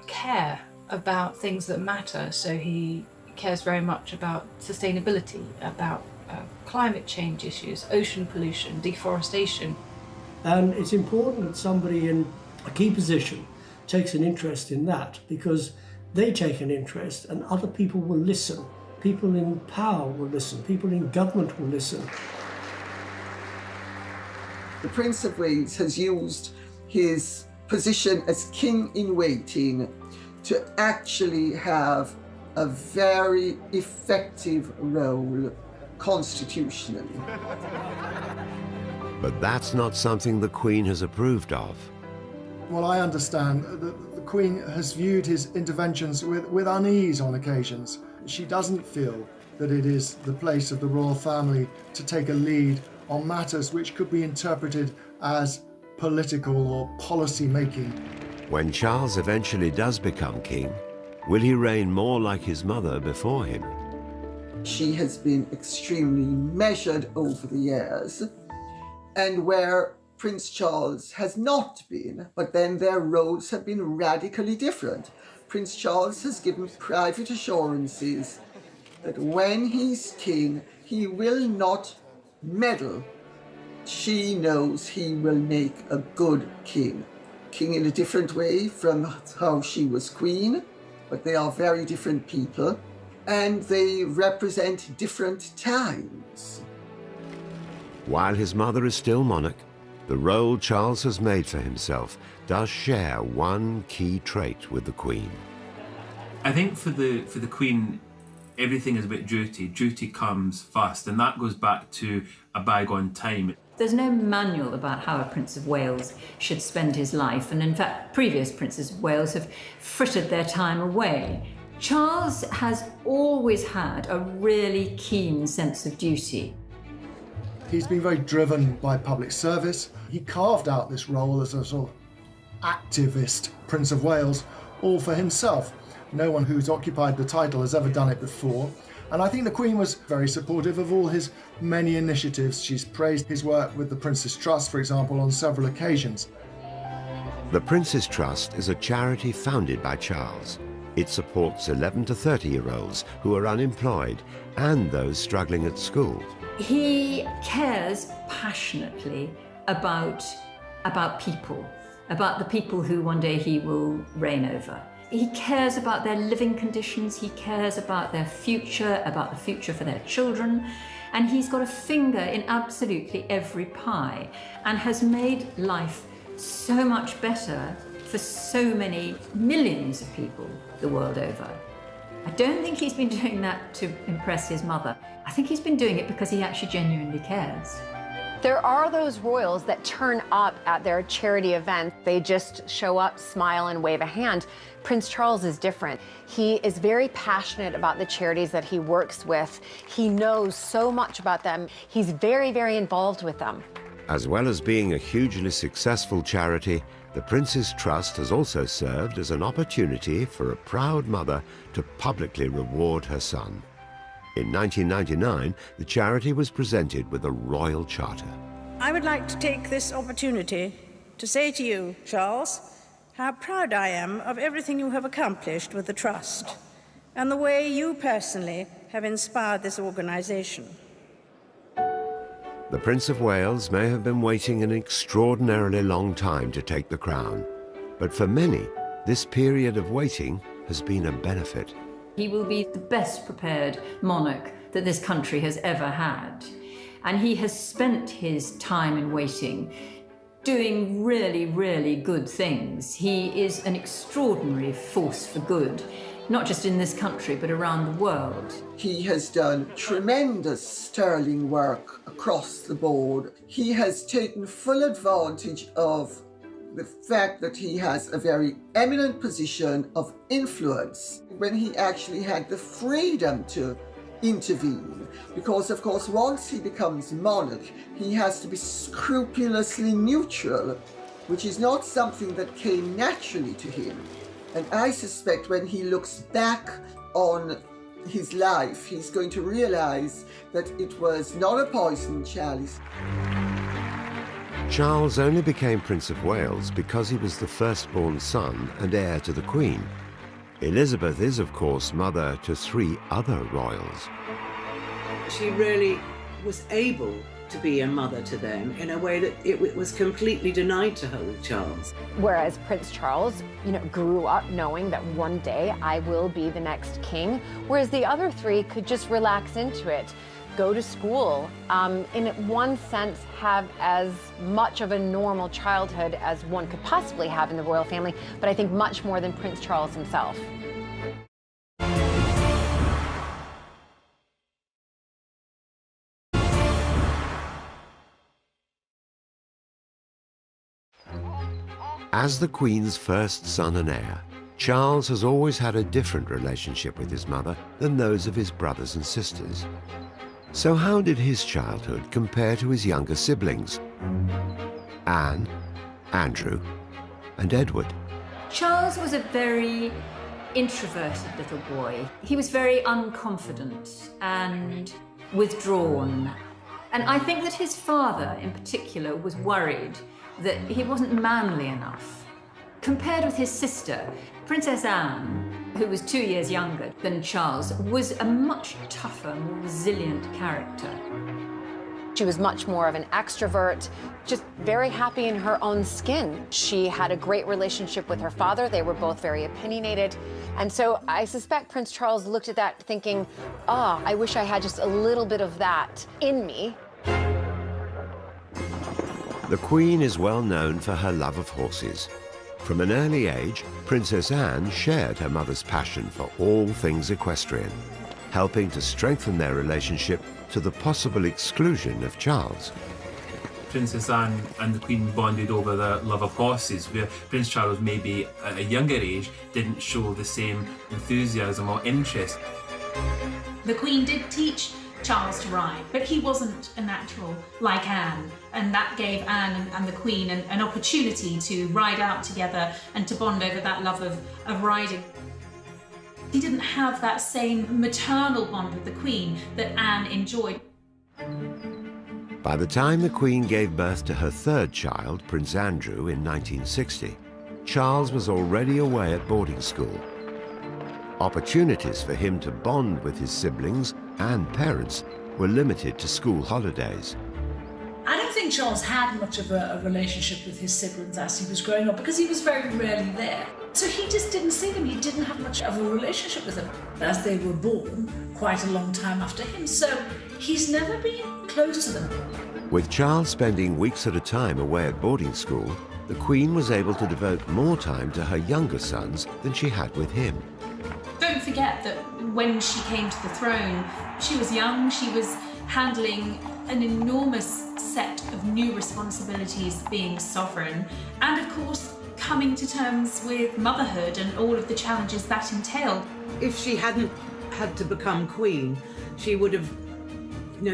care about things that matter. So he cares very much about sustainability, about climate change issues, ocean pollution, deforestation. And it's important that somebody in a key position takes an interest in that, because they take an interest and other people will listen. People in power will listen. People in government will listen. The Prince of Wales has used his position as king in waiting to actually have a very effective role constitutionally. But that's not something the Queen has approved of. Well, I understand that the Queen has viewed his interventions with unease on occasions. She doesn't feel that it is the place of the royal family to take a lead on matters which could be interpreted as political or policy making. When Charles eventually does become king, will he reign more like his mother before him? She has been extremely measured over the years, and where Prince Charles has not been, but then their roles have been radically different. Prince Charles has given private assurances that when he's king, he will not meddle. She knows he will make a good king. King in a different way from how she was queen, but they are very different people, and they represent different times. While his mother is still monarch, the role Charles has made for himself does share one key trait with the Queen. I think for the Queen, everything is about duty. Duty comes first, and that goes back to a bygone time. There's no manual about how a Prince of Wales should spend his life, and in fact, previous Princes of Wales have frittered their time away. Charles has always had a really keen sense of duty. He's been very driven by public service. He carved out this role as a sort of activist Prince of Wales, all for himself. No one who's occupied the title has ever done it before. And I think the Queen was very supportive of all his many initiatives. She's praised his work with the Prince's Trust, for example, on several occasions. The Prince's Trust is a charity founded by Charles. It supports 11 to 30-year-olds who are unemployed and those struggling at school. He cares passionately about people, about the people who one day he will reign over. He cares about their living conditions, he cares about their future, about the future for their children, and he's got a finger in absolutely every pie and has made life so much better for so many millions of people the world over. I don't think he's been doing that to impress his mother. I think he's been doing it because he actually genuinely cares. There are those royals that turn up at their charity events. They just show up, smile, and wave a hand. Prince Charles is different. He is very passionate about the charities that he works with. He knows so much about them. He's very, very involved with them. As well as being a hugely successful charity, the Prince's Trust has also served as an opportunity for a proud mother to publicly reward her son. In 1999, the charity was presented with a royal charter. I would like to take this opportunity to say to you, Charles, how proud I am of everything you have accomplished with the Trust and the way you personally have inspired this organisation. The Prince of Wales may have been waiting an extraordinarily long time to take the crown, but for many, this period of waiting has been a benefit. He will be the best prepared monarch that this country has ever had. And he has spent his time in waiting doing really, really good things. He is an extraordinary force for good, not just in this country, but around the world. He has done tremendous sterling work across the board. He has taken full advantage of the fact that he has a very eminent position of influence when he actually had the freedom to intervene. Because, of course, once he becomes monarch, he has to be scrupulously neutral, which is not something that came naturally to him. And I suspect when he looks back on his life, he's going to realize that it was not a poisoned chalice. Charles only became Prince of Wales because he was the firstborn son and heir to the Queen. Elizabeth is, of course, mother to 3 other royals. She really was able to be a mother to them in a way that it was completely denied to her with Charles. Whereas Prince Charles, grew up knowing that one day I will be the next king, whereas the other three could just relax into it, go to school, in one sense have as much of a normal childhood as one could possibly have in the royal family, but I think much more than Prince Charles himself. As the Queen's first son and heir, Charles has always had a different relationship with his mother than those of his brothers and sisters. So how did his childhood compare to his younger siblings? Anne, Andrew, and Edward. Charles was a very introverted little boy. He was very unconfident and withdrawn. And I think that his father, in particular, was worried that he wasn't manly enough. Compared with his sister, Princess Anne, who was 2 years younger than Charles, was a much tougher, more resilient character. She was much more of an extrovert, just very happy in her own skin. She had a great relationship with her father. They were both very opinionated. And so I suspect Prince Charles looked at that thinking, I wish I had just a little bit of that in me. The Queen is well known for her love of horses. From an early age, Princess Anne shared her mother's passion for all things equestrian, helping to strengthen their relationship to the possible exclusion of Charles. Princess Anne and the Queen bonded over their love of horses, where Prince Charles, maybe at a younger age, didn't show the same enthusiasm or interest. The Queen did teach Charles to ride, but he wasn't a natural like Anne, and that gave Anne and the Queen an opportunity to ride out together and to bond over that love of riding. He didn't have that same maternal bond with the Queen that Anne enjoyed. By the time the Queen gave birth to her third child, Prince Andrew, in 1960, Charles was already away at boarding school. Opportunities for him to bond with his siblings and parents were limited to school holidays. I don't think Charles had much of a relationship with his siblings as he was growing up because he was very rarely there. So he just didn't see them. He didn't have much of a relationship with them as they were born quite a long time after him. So he's never been close to them. With Charles spending weeks at a time away at boarding school, the Queen was able to devote more time to her younger sons than she had with him. Don't forget that when she came to the throne, she was young, she was handling an enormous set of new responsibilities being sovereign, and of course coming to terms with motherhood and all of the challenges that entailed. If she hadn't had to become queen, she would have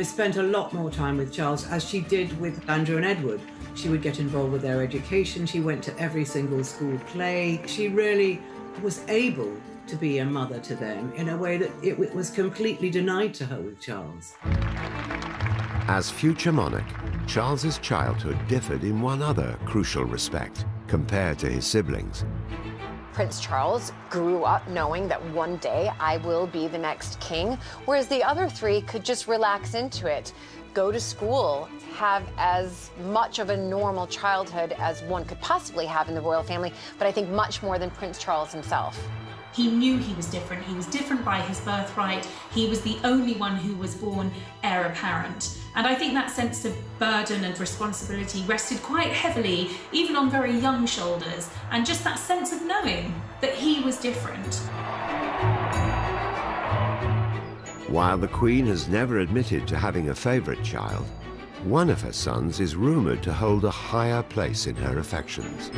spent a lot more time with Charles, as she did with Andrew and Edward. She would get involved with their education, she went to every single school play. She really was able to be a mother to them in a way that it was completely denied to her with Charles. As future monarch, Charles's childhood differed in one other crucial respect compared to his siblings. Prince Charles grew up knowing that one day I will be the next king, whereas the other three could just relax into it, go to school, have as much of a normal childhood as one could possibly have in the royal family, but I think much more than Prince Charles himself. He knew he was different. He was different by his birthright. He was the only one who was born heir apparent. And I think that sense of burden and responsibility rested quite heavily, even on very young shoulders, and just that sense of knowing that he was different. While the Queen has never admitted to having a favourite child, one of her sons is rumoured to hold a higher place in her affections.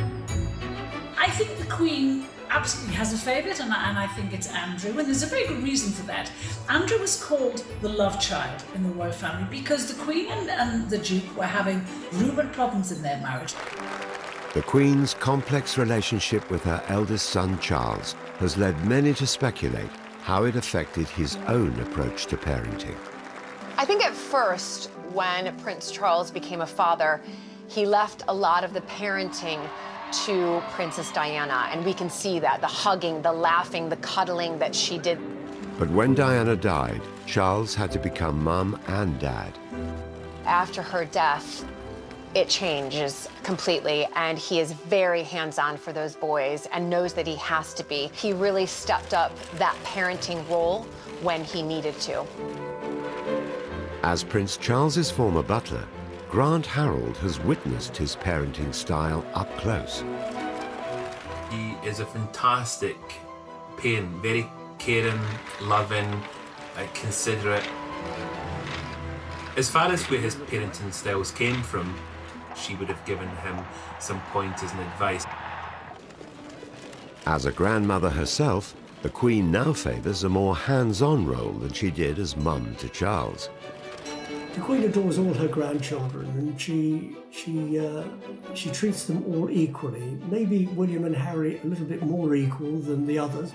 I think the Queen absolutely has a favourite, and I think it's Andrew, and there's a very good reason for that. Andrew was called the love child in the royal family because the Queen and the Duke were having rumoured problems in their marriage. The Queen's complex relationship with her eldest son Charles has led many to speculate how it affected his own approach to parenting. I think at first, when Prince Charles became a father, he left a lot of the parenting to Princess Diana, and we can see that, the hugging, the laughing, the cuddling that she did. But when Diana died, Charles had to become mum and dad. after her death, it changes completely, and he is very hands-on for those boys and knows that he has to be. He really stepped up that parenting role when he needed to. As Prince Charles's former butler, Grant Harold has witnessed his parenting style up close. He is a fantastic parent, very caring, loving, considerate. As far as where his parenting styles came from, she would have given him some pointers and advice. As a grandmother herself, the Queen now favours a more hands-on role than she did as mum to Charles. The Queen adores all her grandchildren, and she treats them all equally. Maybe William and Harry a little bit more equal than the others.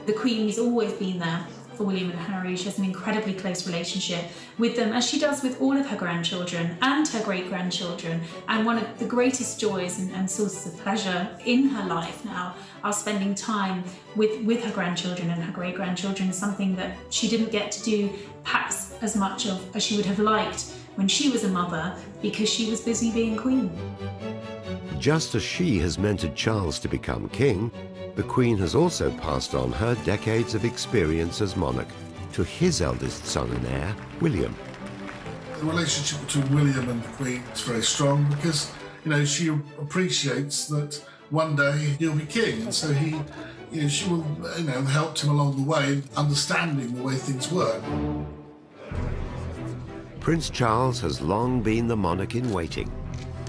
The Queen's always been there for William and Harry. She has an incredibly close relationship with them, as she does with all of her grandchildren and her great-grandchildren. And one of the greatest joys and sources of pleasure in her life now are spending time with her grandchildren and her great-grandchildren, something that she didn't get to do perhaps as much of as she would have liked when she was a mother, because she was busy being Queen. Just as she has mentored Charles to become king, the Queen has also passed on her decades of experience as monarch to his eldest son and heir, William. The relationship between William and the Queen is very strong because, you know, she appreciates that one day he'll be king, and so she will, help him along the way, understanding the way things work. Prince Charles has long been the monarch in waiting,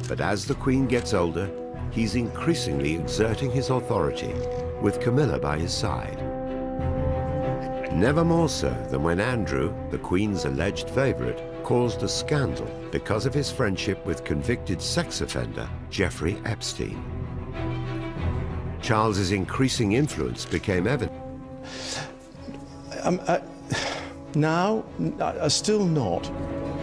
but as the Queen gets older, he's increasingly exerting his authority, with Camilla by his side. Never more so than when Andrew, the Queen's alleged favourite, caused a scandal because of his friendship with convicted sex offender Jeffrey Epstein. Charles's increasing influence became evident. Now, still not.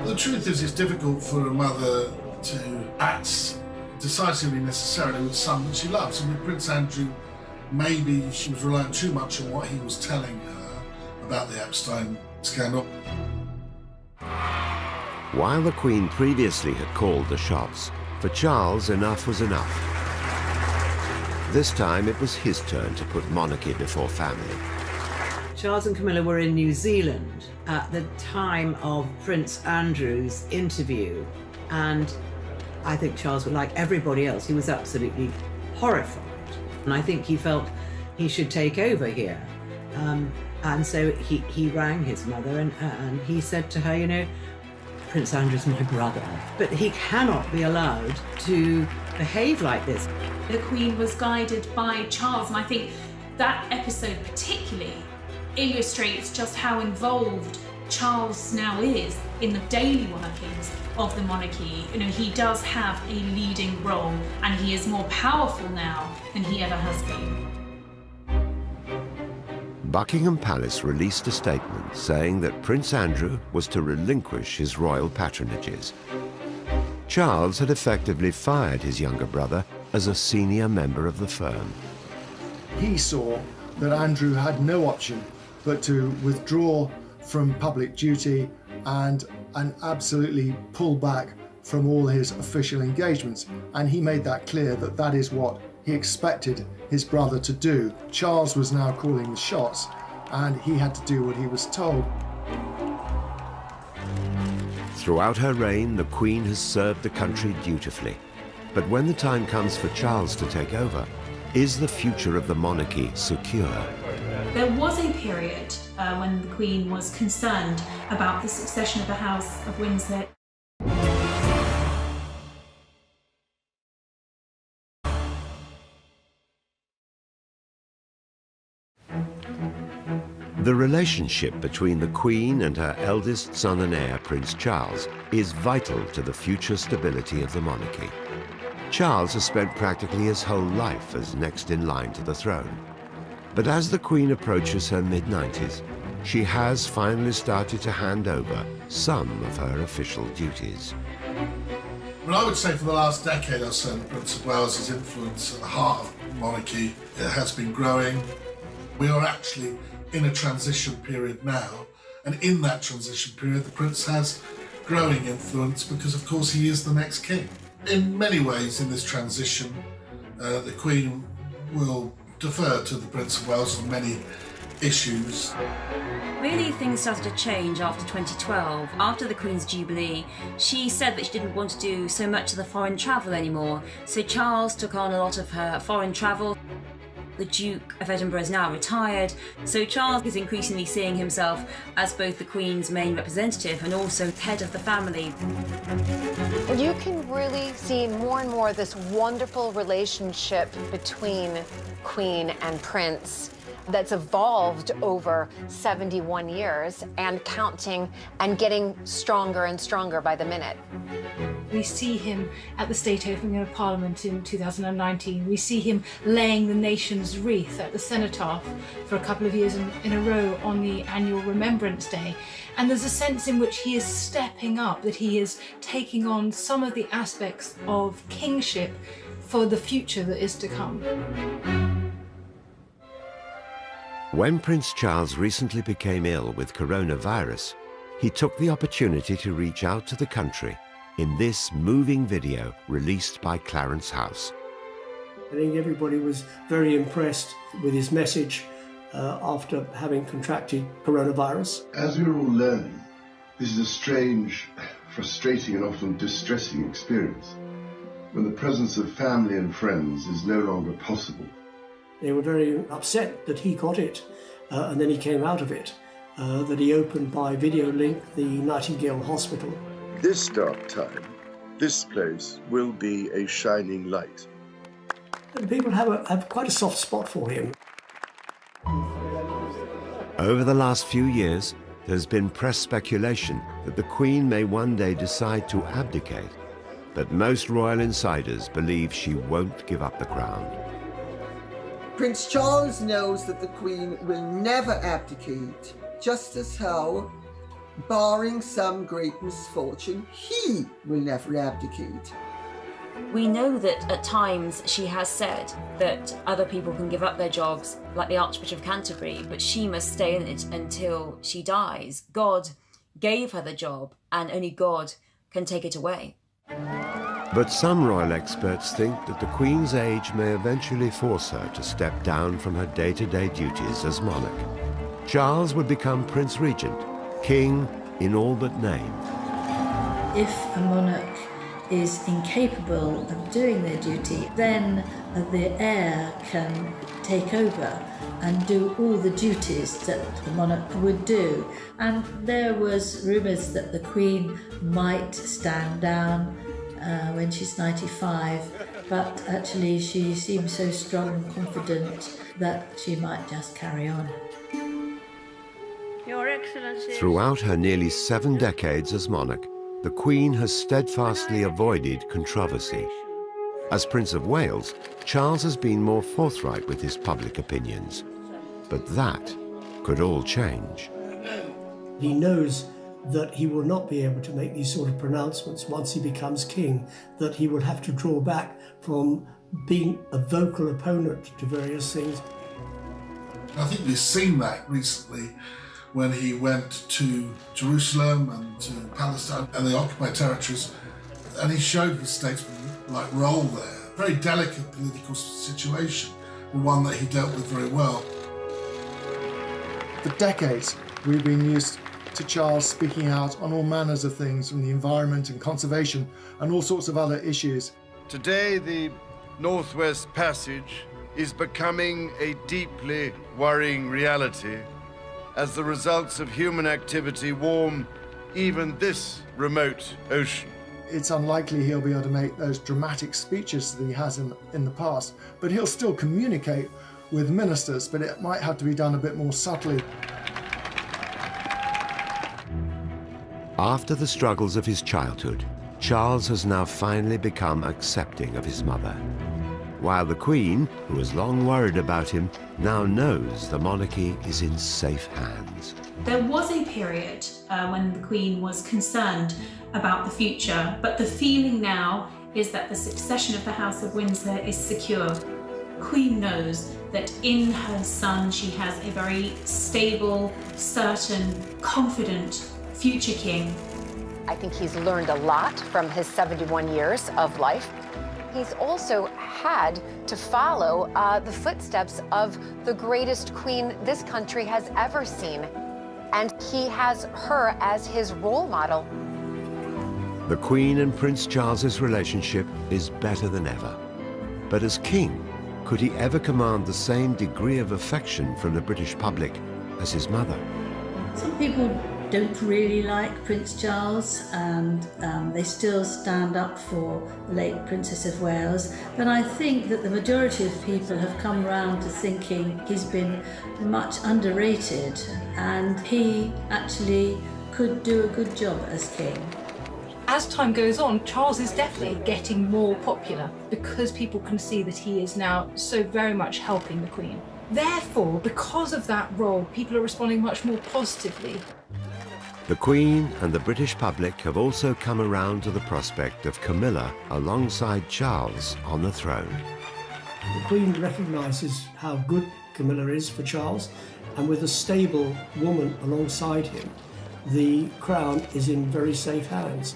The truth is, it's difficult for a mother to act decisively necessarily with someone that she loves. And with Prince Andrew, maybe she was relying too much on what he was telling her about the Epstein scandal. While the Queen previously had called the shots, for Charles enough was enough. This time it was his turn to put monarchy before family. Charles and Camilla were in New Zealand at the time of Prince Andrew's interview, and I think Charles, like everybody else, he was absolutely horrified. And I think he felt he should take over here. And so he rang his mother and he said to her, Prince Andrew's my brother, but he cannot be allowed to behave like this. The Queen was guided by Charles, and I think that episode particularly illustrates just how involved Charles now is in the daily workings of the monarchy. He does have a leading role, and he is more powerful now than he ever has been. Buckingham Palace released a statement saying that Prince Andrew was to relinquish his royal patronages. Charles had effectively fired his younger brother as a senior member of the firm. He saw that Andrew had no option but to withdraw from public duty and absolutely pull back from all his official engagements. And he made that clear that that is what he expected his brother to do. Charles was now calling the shots, and he had to do what he was told. Throughout her reign, the Queen has served the country dutifully. But when the time comes for Charles to take over, is the future of the monarchy secure? There was a period when the Queen was concerned about the succession of the House of Windsor. The relationship between the Queen and her eldest son and heir, Prince Charles, is vital to the future stability of the monarchy. Charles has spent practically his whole life as next in line to the throne. But as the Queen approaches her mid-90s, she has finally started to hand over some of her official duties. Well, I would say for the last decade or so, the Prince of Wales' influence at the heart of monarchy has been growing. We are actually in a transition period now, and in that transition period, the Prince has growing influence because, of course, he is the next king. In many ways, in this transition, the Queen will defer to the Prince of Wales on many issues. Really, things started to change after 2012. After the Queen's Jubilee, she said that she didn't want to do so much of the foreign travel anymore, so Charles took on a lot of her foreign travel. The Duke of Edinburgh is now retired, so Charles is increasingly seeing himself as both the Queen's main representative and also head of the family. You can really see more and more this wonderful relationship between Queen and Prince that's evolved over 71 years and counting and getting stronger and stronger by the minute. We see him at the state opening of Parliament in 2019. We see him laying the nation's wreath at the Cenotaph for a couple of years in a row on the annual Remembrance Day. And there's a sense in which he is stepping up, that he is taking on some of the aspects of kingship for the future that is to come. When Prince Charles recently became ill with coronavirus, he took the opportunity to reach out to the country in this moving video released by Clarence House. I think everybody was very impressed with his message after having contracted coronavirus. As we're all learning, this is a strange, frustrating and often distressing experience when the presence of family and friends is no longer possible. They were very upset that he got it and then he came out of it, that he opened by video link the Nightingale Hospital. This dark time, this place will be a shining light. And people have quite a soft spot for him. Over the last few years, there's been press speculation that the Queen may one day decide to abdicate, but most royal insiders believe she won't give up the crown. Prince Charles knows that the Queen will never abdicate, just as how, barring some great misfortune, he will never abdicate. We know that at times she has said that other people can give up their jobs, like the Archbishop of Canterbury, but she must stay in it until she dies. God gave her the job, and only God can take it away. But some royal experts think that the Queen's age may eventually force her to step down from her day-to-day duties as monarch. Charles would become Prince Regent, king in all but name. If a monarch is incapable of doing their duty, then the heir can take over and do all the duties that the monarch would do. And there was rumours that the Queen might stand down when she's 95, but actually she seems so strong and confident that she might just carry on. Your Excellency. Throughout her nearly 7 decades as monarch, the Queen has steadfastly avoided controversy. As Prince of Wales, Charles has been more forthright with his public opinions. But that could all change. He knows that he will not be able to make these sort of pronouncements once he becomes king, that he will have to draw back from being a vocal opponent to various things. I think we've seen that recently when he went to Jerusalem and to Palestine and the occupied territories, and he showed his statesman-like role there. Very delicate political situation, but one that he dealt with very well. For decades, we've been used to Charles speaking out on all manners of things, from the environment and conservation and all sorts of other issues. Today, the Northwest Passage is becoming a deeply worrying reality as the results of human activity warm even this remote ocean. It's unlikely he'll be able to make those dramatic speeches that he has in the past, but he'll still communicate with ministers, but it might have to be done a bit more subtly. After the struggles of his childhood, Charles has now finally become accepting of his mother. While the Queen, who has long worried about him, now knows the monarchy is in safe hands. There was a period when the Queen was concerned about the future, but the feeling now is that the succession of the House of Windsor is secure. The Queen knows that in her son she has a very stable, certain, confident future king. I think he's learned a lot from his 71 years of life. He's also had to follow the footsteps of the greatest queen this country has ever seen. And he has her as his role model. The Queen and Prince Charles's relationship is better than ever. But as king, could he ever command the same degree of affection from the British public as his mother? Some people don't really like Prince Charles, and they still stand up for the late Princess of Wales. But I think that the majority of people have come around to thinking he's been much underrated, and he actually could do a good job as king. As time goes on, Charles is definitely getting more popular because people can see that he is now so very much helping the Queen. Therefore, because of that role, people are responding much more positively. The Queen and the British public have also come around to the prospect of Camilla alongside Charles on the throne. The Queen recognises how good Camilla is for Charles, and with a stable woman alongside him, the crown is in very safe hands.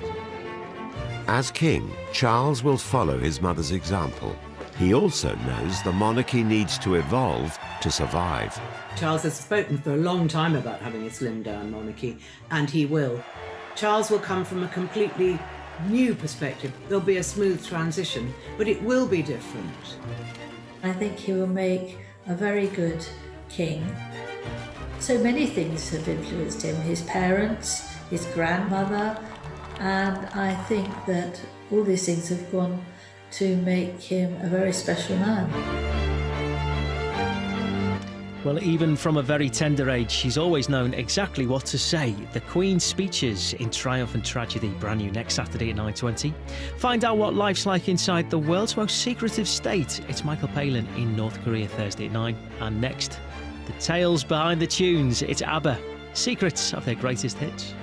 As king, Charles will follow his mother's example. He also knows the monarchy needs to evolve to survive. Charles has spoken for a long time about having a slimmed-down monarchy, and he will. Charles will come from a completely new perspective. There'll be a smooth transition, but it will be different. I think he will make a very good king. So many things have influenced him, his parents, his grandmother, and I think that all these things have gone to make him a very special man. Well, even from a very tender age, she's always known exactly what to say. The Queen's speeches in Triumph and Tragedy, brand new next Saturday at 9:20. Find out what life's like inside the world's most secretive state. It's Michael Palin in North Korea Thursday at 9. And next, the tales behind the tunes. It's ABBA, secrets of their greatest hits.